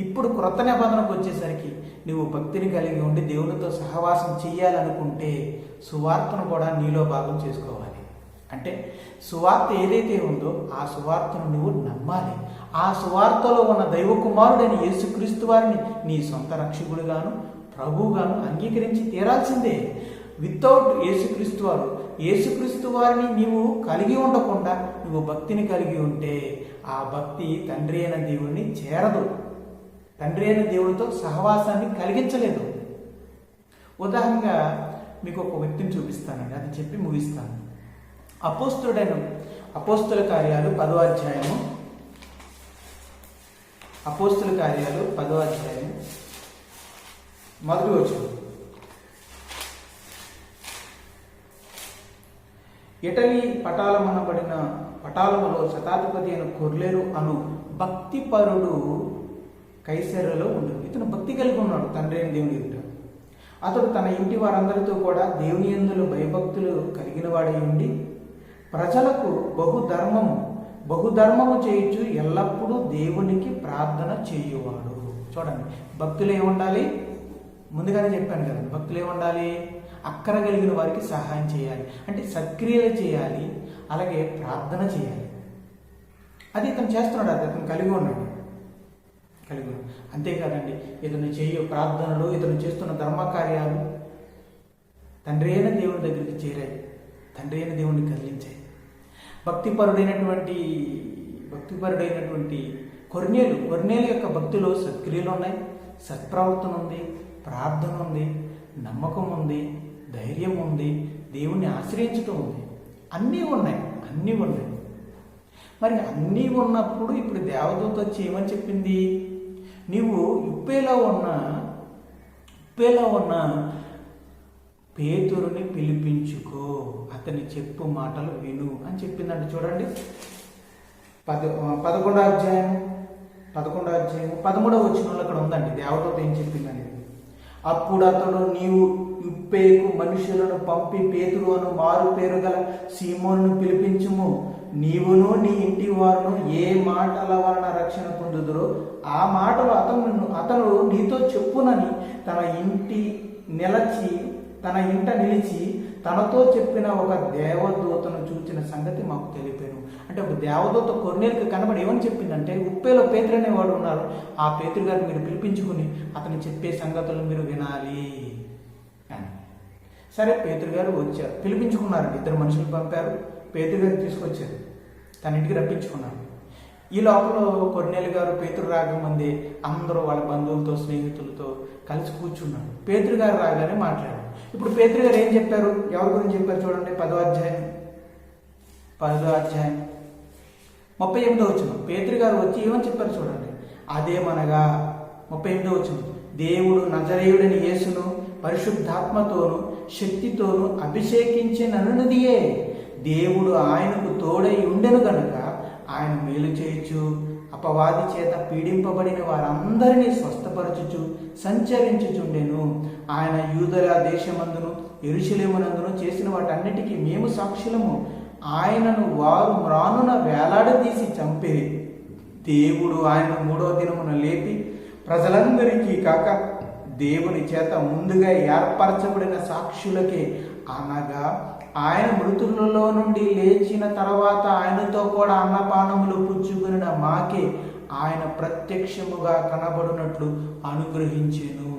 Speaker 1: ఇప్పుడు క్రొత్త నిబంధనకు వచ్చేసరికి నువ్వు భక్తిని కలిగి ఉండి దేవునితో సహవాసం చేయాలనుకుంటే సువార్తను కూడా నీలో భాగం చేసుకోవాలి. అంటే సువార్త ఏదైతే ఉందో ఆ సువార్తను నువ్వు నమ్మాలి. ఆ సువార్తలో ఉన్న దైవ కుమారుడైన యేసుక్రీస్తు వారిని నీ సొంత రక్షకుడుగాను ప్రభువుగాను అంగీకరించి తీరాల్సిందే. వితౌట్ యేసుక్రీస్తు వారిని నీవు కలిగి ఉండకుండా నువ్వు భక్తిని కలిగి ఉంటే ఆ భక్తి తండ్రి అయిన దేవుణ్ణి చేరదు, తండ్రి అయిన దేవుడితో సహవాసాన్ని కలిగించలేదు. ఉదాహరణగా మీకు ఒక వ్యక్తిని చూపిస్తానండి, అది చెప్పి ముగిస్తాను. అపోస్తుల కార్యాలు 10వ అధ్యాయము అపోస్తుల కార్యాలు 10వ అధ్యాయం మొదటి వచనం. ఇటలీ పటాలములో శతాధిపతి అయిన కొర్నేలు అను భక్తిపరుడు కైసరలో ఉండేది. ఇతను భక్తి కలిగి ఉన్నాడు తండ్రి అయిన దేవుని ఎదుట. అతడు తన ఇంటి వారందరితో కూడా దేవుని యందు భయభక్తులు కలిగిన వాడై ఉండి ప్రజలకు బహుధర్మము చేయుచు ఎల్లప్పుడూ దేవునికి ప్రార్థన చేయువాడు. చూడండి, భక్తులు ఏముండాలి? ముందుగానే చెప్పాను కదా, భక్తులు ఏముండాలి? అక్కర కలిగిన వారికి సహాయం చేయాలి, అంటే సత్క్రియలు చేయాలి, అలాగే ప్రార్థన చేయాలి. అది ఇతను చేస్తున్నాడు, అది ఇతను కలిగి ఉన్నాడు. అంతేకాదండి, ఇతను చేయు ప్రార్థనలు, ఇతను చేస్తున్న ధర్మకార్యాలు తండ్రి అయిన దేవుని దగ్గరికి చేరాయి, తండ్రి అయిన దేవుడిని కదిలించాయి. భక్తిపరుడైనటువంటి కొర్నేలు యొక్క భక్తిలో సత్క్రియలు ఉన్నాయి, సత్ప్రవర్తన ఉంది, ప్రార్థన ఉంది, నమ్మకం ఉంది, ధైర్యం ఉంది, దేవుణ్ణి ఆశ్రయించటం ఉంది. అన్నీ ఉన్నాయి. మరి అన్నీ ఉన్నప్పుడు ఇప్పుడు దేవదూత వచ్చి ఏమని చెప్పింది? నీవు ఉప్పేలో ఉన్న పేతురుని పిలిపించుకో, అతని చెప్పు మాటలు విను అని చెప్పిందండి. చూడండి, 11వ అధ్యాయం 13వ వచనంలో అక్కడ ఉందండి దేవదూత ఏం చెప్పిందని. అప్పుడు అతడు, నీవు ఉప్పేకు మనుషులను పంపి పేతురు అను మారు పేరు గల సీమోను పిలిపించుము. నీవును నీ ఇంటి వారును ఏ మాటల వలన రక్షణ పొందుదురో ఆ మాటలు అతను నీతో చెప్పునని తన ఇంట నిలిచి తనతో చెప్పిన ఒక దేవదూతను చూచిన సంగతి మాకు తెలిపాను. అంటే ఒక దేవదూత కొర్నేలుకి కనబడి ఏమని చెప్పిందంటే, ఉప్పేలో పేతురు అనేవాడు ఉన్నారు, ఆ పేతురు గారిని మీరు పిలిపించుకుని అతను చెప్పే సంగతులు మీరు వినాలి అని. సరే, పేతురు గారు వచ్చారు, పిలిపించుకున్నారండి. 2 మనుషులు పంపారు, పేతురు గారిని తీసుకొచ్చారు, తన ఇంటికి రప్పించుకున్నారు. ఈ లోపల కొర్నేలు గారు పేతురు రాకముందే అందరూ వాళ్ళ బంధువులతో స్నేహితులతో కలిసి కూర్చున్నారు. పేతురు గారు రాగానే మాట్లాడారు. ఇప్పుడు పేతురు గారు ఏం చెప్పారు? ఎవరి గురించి చెప్పారు? చూడండి, 10వ అధ్యాయం 38వ వచనం. పేతురు గారు వచ్చి ఏమని చెప్పారు చూడండి. అదేమనగా 38వ వచనం, దేవుడు నజరేయుడని యేసును పరిశుద్ధాత్మతోను శక్తితోను అభిషేకించిననున్నదియే. దేవుడు ఆయనకు తోడై ఉండెను గనుక ఆయన మేలు చేయొచ్చు, అపవాది చేత పీడింపబడిన వారందరినీ స్వస్థపరచుచు సంచరించుచుండెను. ఆయన యూదయ దేశమందును యెరూషలేమునందును చేసిన వాటన్నిటికీ మేము సాక్షులము. ఆయనను వారు మ్రానున వేలాడదీసి చంపిరి. దేవుడు ఆయన 3వ దినమున లేపి ప్రజలందరికీ కాక దేవుని చేత ముందుగా ఏర్పరచబడిన సాక్షులకే, అనగా ఆయన మృతులలో నుండి లేచిన తర్వాత ఆయనతో కూడా అన్నపానములు పుచ్చుకున్న మాకే ఆయన ప్రత్యక్షముగా కనబడినట్లు అనుగ్రహించెను.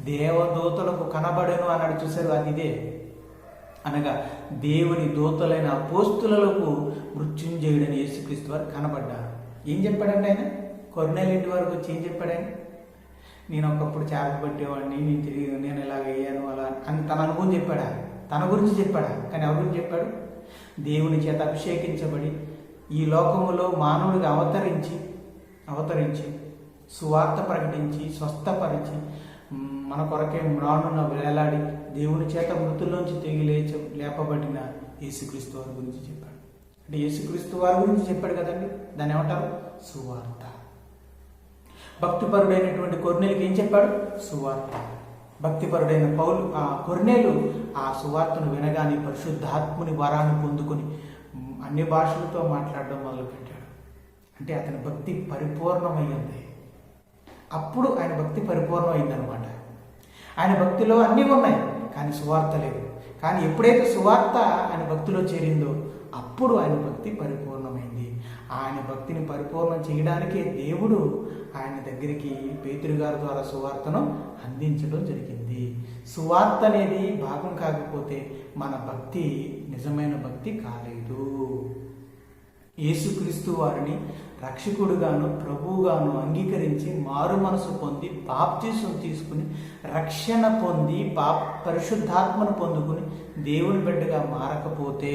Speaker 1: దేవదూతలకు కనబడెను అన్నాడు, చూశారు? అది ఇదే, అనగా దేవుని దూతలైన అపోస్తులకు మృత్యుంజయుడని యేసుక్రీస్తు వారు కనబడ్డారు. ఏం చెప్పాడండి ఆయన? కొర్నేలు ఇంటి వరకు వచ్చి ఏం చెప్పాడు ఆయన? నేను ఒకప్పుడు చేపలు పట్టేవాడిని, నేను ఇలాగ అయ్యాను అలా అని తన అనుభవం చెప్పాడా? తన గురించి చెప్పాడా? కానీ ఎవరి గురించి చెప్పాడు? దేవుని చేత అభిషేకించబడి ఈ లోకములో మానవుడిగా అవతరించి సువార్త ప్రకటించి స్వస్థపరిచి మన కొరకే మ్రానున వేలాడి దేవుని చేత మృతుల్లోంచి తిరిగి లేపబడిన యేసుక్రీస్తు వారి గురించి చెప్పాడు. అంటే యేసుక్రీస్తు వారి గురించి చెప్పాడు కదండి, దాన్ని ఏమంటారు? సువార్త. భక్తిపరుడైనటువంటి కొర్నేలుకి ఏం చెప్పాడు? సువార్త. భక్తిపరుడైన కొర్నేలు ఆ సువార్తను వినగానే పరిశుద్ధాత్ముని వరాన్ని పొందుకొని అన్ని భాషలతో మాట్లాడడం మొదలుపెట్టాడు. అంటే అతని భక్తి పరిపూర్ణమైంది. అప్పుడు ఆయన భక్తి పరిపూర్ణమైందనమాట. ఆయన భక్తిలో అన్నీ ఉన్నాయి, కానీ సువార్త లేదు. కానీ ఎప్పుడైతే సువార్త ఆయన భక్తిలో చేరిందో అప్పుడు ఆయన భక్తి పరిపూర్ణమైంది. ఆయన భక్తిని పరిపూర్ణం చేయడానికే దేవుడు ఆయన దగ్గరికి పేతురు గారి ద్వారా సువార్తను అందించడం జరిగింది. సువార్త అనేది భాగం కాకపోతే మన భక్తి నిజమైన భక్తి కాలేదు. యేసుక్రీస్తు వారిని రక్షకుడుగాను ప్రభువుగాను అంగీకరించి మారు మనసు పొంది బాప్తిసం తీసుకుని రక్షణ పొంది పరిశుద్ధాత్మను పొందుకుని దేవుని బిడ్డగా మారకపోతే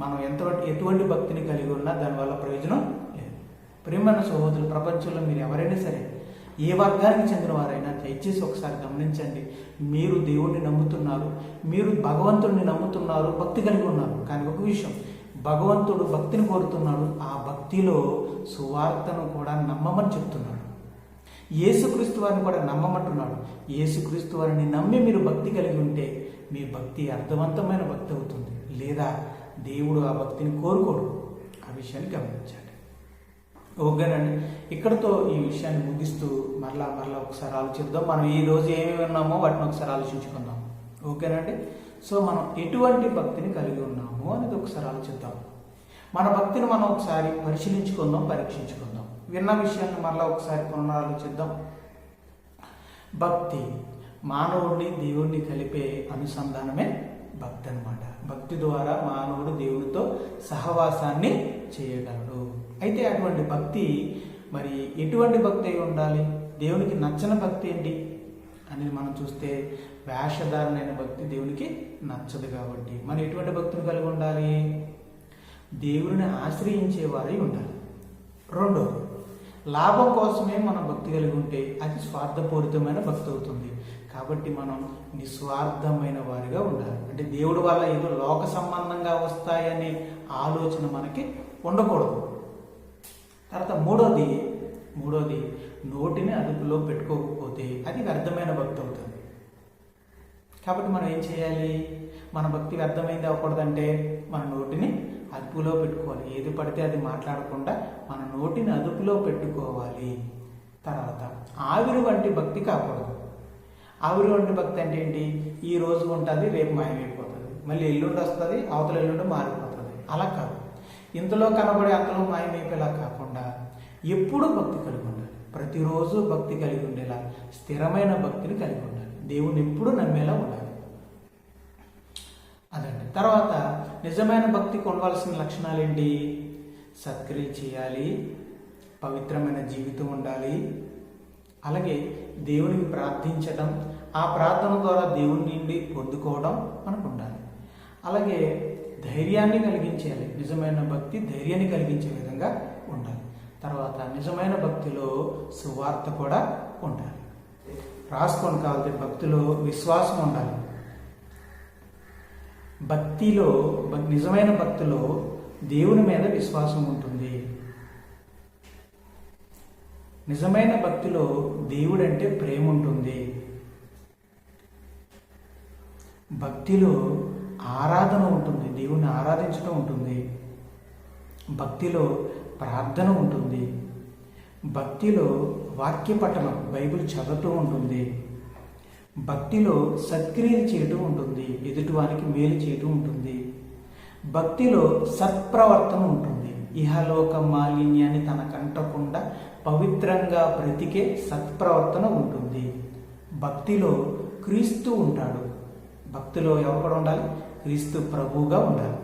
Speaker 1: మనం ఎటువంటి భక్తిని కలిగి ఉన్నా దానివల్ల ప్రయోజనం లేదు. ప్రియమైన సహోదరులు, ప్రపంచంలో మీరు ఎవరైనా సరే, ఏ వర్గానికి చెందిన వారైనా దయచేసి ఒకసారి గమనించండి. మీరు దేవుణ్ణి నమ్ముతున్నారు, మీరు భగవంతుడిని నమ్ముతున్నారు, భక్తి కలిగి ఉన్నారు. కానీ ఒక విషయం, భగవంతుడు భక్తిని కోరుతున్నాడు. ఆ భక్తిలో సువార్తను కూడా నమ్మమని చెప్తున్నాడు. యేసుక్రీస్తు వారిని కూడా నమ్మమంటున్నాడు. యేసుక్రీస్తు వారిని నమ్మి మీరు భక్తి కలిగి ఉంటే మీ భక్తి అర్థవంతమైన భక్తి అవుతుంది. లేదా దేవుడు ఆ భక్తిని కోరుకోడు. ఆ విషయాన్ని గమనించండి. ఓకేనండి, ఇక్కడతో ఈ విషయాన్ని ముగిస్తూ మరలా ఒకసారి ఆలోచిద్దాం. మనం ఈ రోజు ఏమేమి ఉన్నామో వాటిని ఒకసారి ఆలోచించుకుందాం. ఓకేనండి. సో మనం ఎటువంటి భక్తిని కలిగి ఉన్నాము అనేది ఒకసారి ఆలోచిద్దాం. మన భక్తిని మనం ఒకసారి పరిశీలించుకుందాం, పరీక్షించుకుందాం. విన్న విషయాన్ని మరలా ఒకసారి పునరాలోచిద్దాం. భక్తి మానవుడిని దేవుణ్ణి కలిపే అనుసంధానమే భక్తి అన్నమాట. భక్తి ద్వారా మానవుడు దేవునితో సహవాసాన్ని చేయగలడు. అయితే అటువంటి భక్తి మరి ఎటువంటి భక్తి అయి ఉండాలి? దేవునికి నచ్చని భక్తి ఏంటి అనేది మనం చూస్తే వేషధారణైన భక్తి దేవునికి నచ్చదు. కాబట్టి మనం ఎటువంటి భక్తిని కలిగి ఉండాలి? దేవుని ఆశ్రయించేవారై ఉండాలి. రెండోది, లాభం కోసమే మనం భక్తి కలిగి ఉంటే అది స్వార్థపూరితమైన భక్తి అవుతుంది. కాబట్టి మనం నిస్వార్థమైన వారిగా ఉండాలి. అంటే దేవుడి వల్ల ఏదో లోక సంబంధంగా వస్తాయనే ఆలోచన మనకి ఉండకూడదు. తర్వాత మూడోది నోటిని అదుపులో పెట్టుకోకపోతే అది వ్యర్థమైన భక్తి అవుతుంది. కాబట్టి మనం ఏం చేయాలి? మన భక్తి వ్యర్థమైంది అవ్వకూడదంటే మన నోటిని అదుపులో పెట్టుకోవాలి. ఏది పడితే అది మాట్లాడకుండా మన నోటిని అదుపులో పెట్టుకోవాలి. తర్వాత ఆవిరి వంటి భక్తి కాకూడదు. ఆవిరి వంటి భక్తి అంటే ఏంటి? ఈ రోజు ఉంటుంది, రేపు మాయమైపోతుంది, మళ్ళీ ఎల్లుండి వస్తుంది, అవతల ఎల్లుండి మారిపోతుంది. అలా కాదు. ఇంతలో కనబడే అంతలో మాయమైపోయేలా కాకుండా ఎప్పుడూ భక్తి కలిగి ఉండాలి. ప్రతిరోజు భక్తి కలిగి ఉండేలా స్థిరమైన భక్తిని కలిగి ఉండాలి. దేవుని ఎప్పుడూ నమ్మేలా ఉండాలి. అదండి. తర్వాత నిజమైన భక్తికి ఉండవలసిన లక్షణాలు ఏంటి? సత్క్రియలు చేయాలి, పవిత్రమైన జీవితం ఉండాలి, అలాగే దేవునికి ప్రార్థించడం, ఆ ప్రార్థన ద్వారా దేవుని నుండి పొందుకోవడం మనకు ఉండాలి. అలాగే ధైర్యాన్ని కలిగించేయాలి. నిజమైన భక్తి ధైర్యాన్ని కలిగించే విధంగా ఉండాలి. తర్వాత నిజమైన భక్తిలో సువార్త కూడా ఉండాలి. రాసుకోండి కావాలి. భక్తిలో విశ్వాసం ఉండాలి. నిజమైన భక్తిలో దేవుని మీద విశ్వాసం ఉంటుంది. నిజమైన భక్తిలో దేవుడంటే ప్రేమ ఉంటుంది. భక్తిలో ఆరాధన ఉంటుంది, దేవుణ్ణి ఆరాధించడం ఉంటుంది. భక్తిలో ప్రార్థన ఉంటుంది. భక్తిలో వాక్య పఠనం, బైబిల్ చదవటం ఉంటుంది. భక్తిలో సత్క్రియలు చేయటం ఉంటుంది, ఎదుటివానికి మేలు చేయటం ఉంటుంది. భక్తిలో సత్ప్రవర్తన ఉంటుంది. ఇహలోక మాలిన్యాన్ని తనకంటకుండా పవిత్రంగా బ్రతికే సత్ప్రవర్తన ఉంటుంది. భక్తిలో క్రీస్తు ఉంటాడు. భక్తిలో ఎవరు కూడా ఉండాలి? క్రీస్తు ప్రభువుగా ఉండాలి.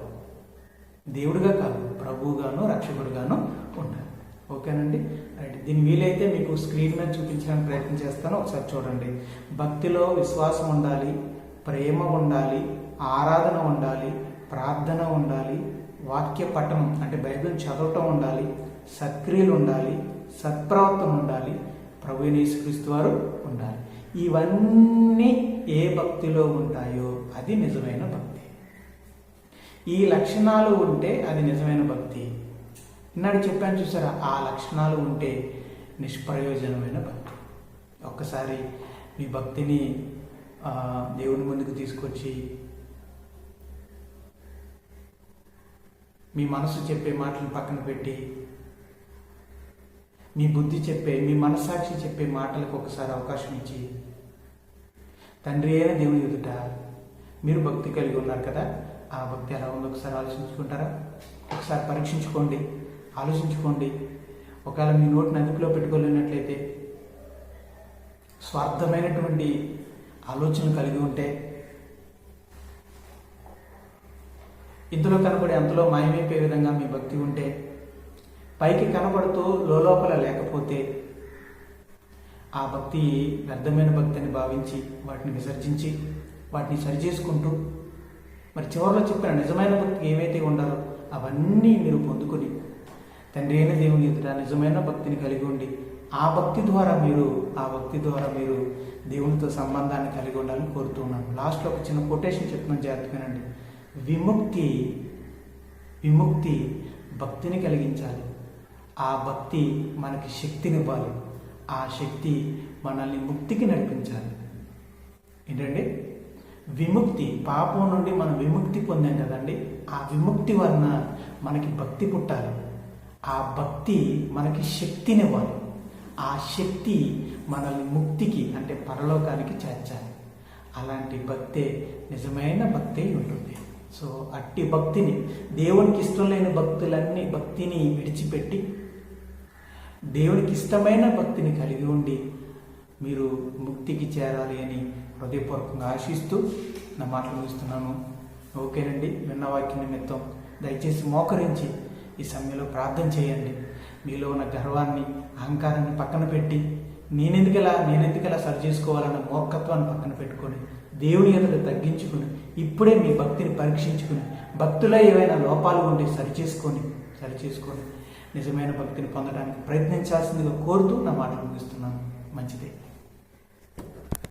Speaker 1: దేవుడిగా కాదు, ప్రభువుగాను రక్షకుడుగాను ఉండాలి. ఓకేనండి, రైట్. దీని వీలైతే మీకు స్క్రీన్ మీద చూపించడానికి ప్రయత్నం చేస్తాను, ఒకసారి చూడండి. భక్తిలో విశ్వాసం ఉండాలి, ప్రేమ ఉండాలి, ఆరాధన ఉండాలి, ప్రార్థన ఉండాలి, వాక్య పఠనం అంటే బైబిల్ చదవటం ఉండాలి, సత్క్రియలు ఉండాలి, సత్ప్రవర్తన ఉండాలి, ప్రభువైన యేసుక్రీస్తు వారు ఉండాలి. ఇవన్నీ ఏ భక్తిలో ఉంటాయో అది నిజమైన భక్తి. ఈ లక్షణాలు ఉంటే అది నిజమైన భక్తి. ఇన్నాడు చెప్పాను చూసారా, ఆ లక్షణాలు ఉంటే నిష్ప్రయోజనమైన భక్తి. ఒక్కసారి మీ భక్తిని దేవుని ముందుకు తీసుకొచ్చి మీ మనసు చెప్పే మాటలను పక్కన పెట్టి మీ బుద్ధి చెప్పే, మీ మనస్సాక్షి చెప్పే మాటలకు ఒకసారి అవకాశం ఇచ్చి తండ్రి అయిన దేవుని ఎదుట మీరు భక్తి కలిగి ఉన్నారు కదా, ఆ భక్తి ఎలా ఉందో ఒకసారి ఆలోచించుకుంటారా? ఒకసారి పరీక్షించుకోండి, ఆలోచించుకోండి. ఒకవేళ మీ నోటిని అదుపులో పెట్టుకోలేనట్లయితే, స్వార్థమైనటువంటి ఆలోచనలు కలిగి ఉంటే, ఇందులో కనబడి అంతలో మాయమైపోయే విధంగా మీ భక్తి ఉంటే, పైకి కనబడుతూ లోపల లేకపోతే, ఆ భక్తి వ్యర్థమైన భక్తి అని భావించి వాటిని విసర్జించి వాటిని సరిచేసుకుంటూ, మరి చివరిలో చెప్పిన నిజమైన భక్తి ఏమైతే ఉండాలో అవన్నీ మీరు పొందుకొని తండ్రి అయిన దేవుని ఎదుట నిజమైన భక్తిని కలిగి ఉండి ఆ భక్తి ద్వారా మీరు దేవునితో సంబంధాన్ని కలిగి ఉండాలని కోరుతున్నాను. లాస్ట్లో ఒక చిన్న కొటేషన్ చెప్తున్నాను, జాగ్రత్తగానండి. విముక్తి భక్తిని కలిగించాలి. ఆ భక్తి మనకి శక్తినివ్వాలి. ఆ శక్తి మనల్ని ముక్తికి నడిపించాలి. ఏంటండి? విముక్తి, పాపం నుండి మనం విముక్తి పొందాం కదండి. ఆ విముక్తి వలన మనకి భక్తి పుట్టాలి. ఆ భక్తి మనకి శక్తినివ్వాలి. ఆ శక్తి మనల్ని ముక్తికి అంటే పరలోకానికి చేర్చాలి. అలాంటి భక్తే నిజమైన భక్తి ఉంటుంది. సో అట్టి భక్తిని, దేవునికి ఇష్టం లేని భక్తిని విడిచిపెట్టి దేవునికి ఇష్టమైన భక్తిని కలిగి ఉండి మీరు ముక్తికి చేరాలి అని హృదయపూర్వకంగా ఆశిస్తూ నా మాటలు ముగిస్తున్నాను. ఓకేనండి. విన్న వాక్య నిమిత్తం దయచేసి మోకరించి ఈ సమయంలో ప్రార్థన చేయండి. మీలో ఉన్న గర్వాన్ని, అహంకారాన్ని పక్కన పెట్టి నేనెందుకు సరి చేసుకోవాలన్న మూర్ఖత్వాన్ని పక్కన పెట్టుకొని దేవుని ఎదుట తగ్గించుకుని ఇప్పుడే మీ భక్తిని పరీక్షించుకుని భక్తిలో ఏవైనా లోపాలు ఉంటే సరిచేసుకొని నిజమైన భక్తిని పొందడానికి ప్రయత్నించాల్సిందిగా కోరుతూ నా మాటలు ముగిస్తున్నాను. మంచిదే.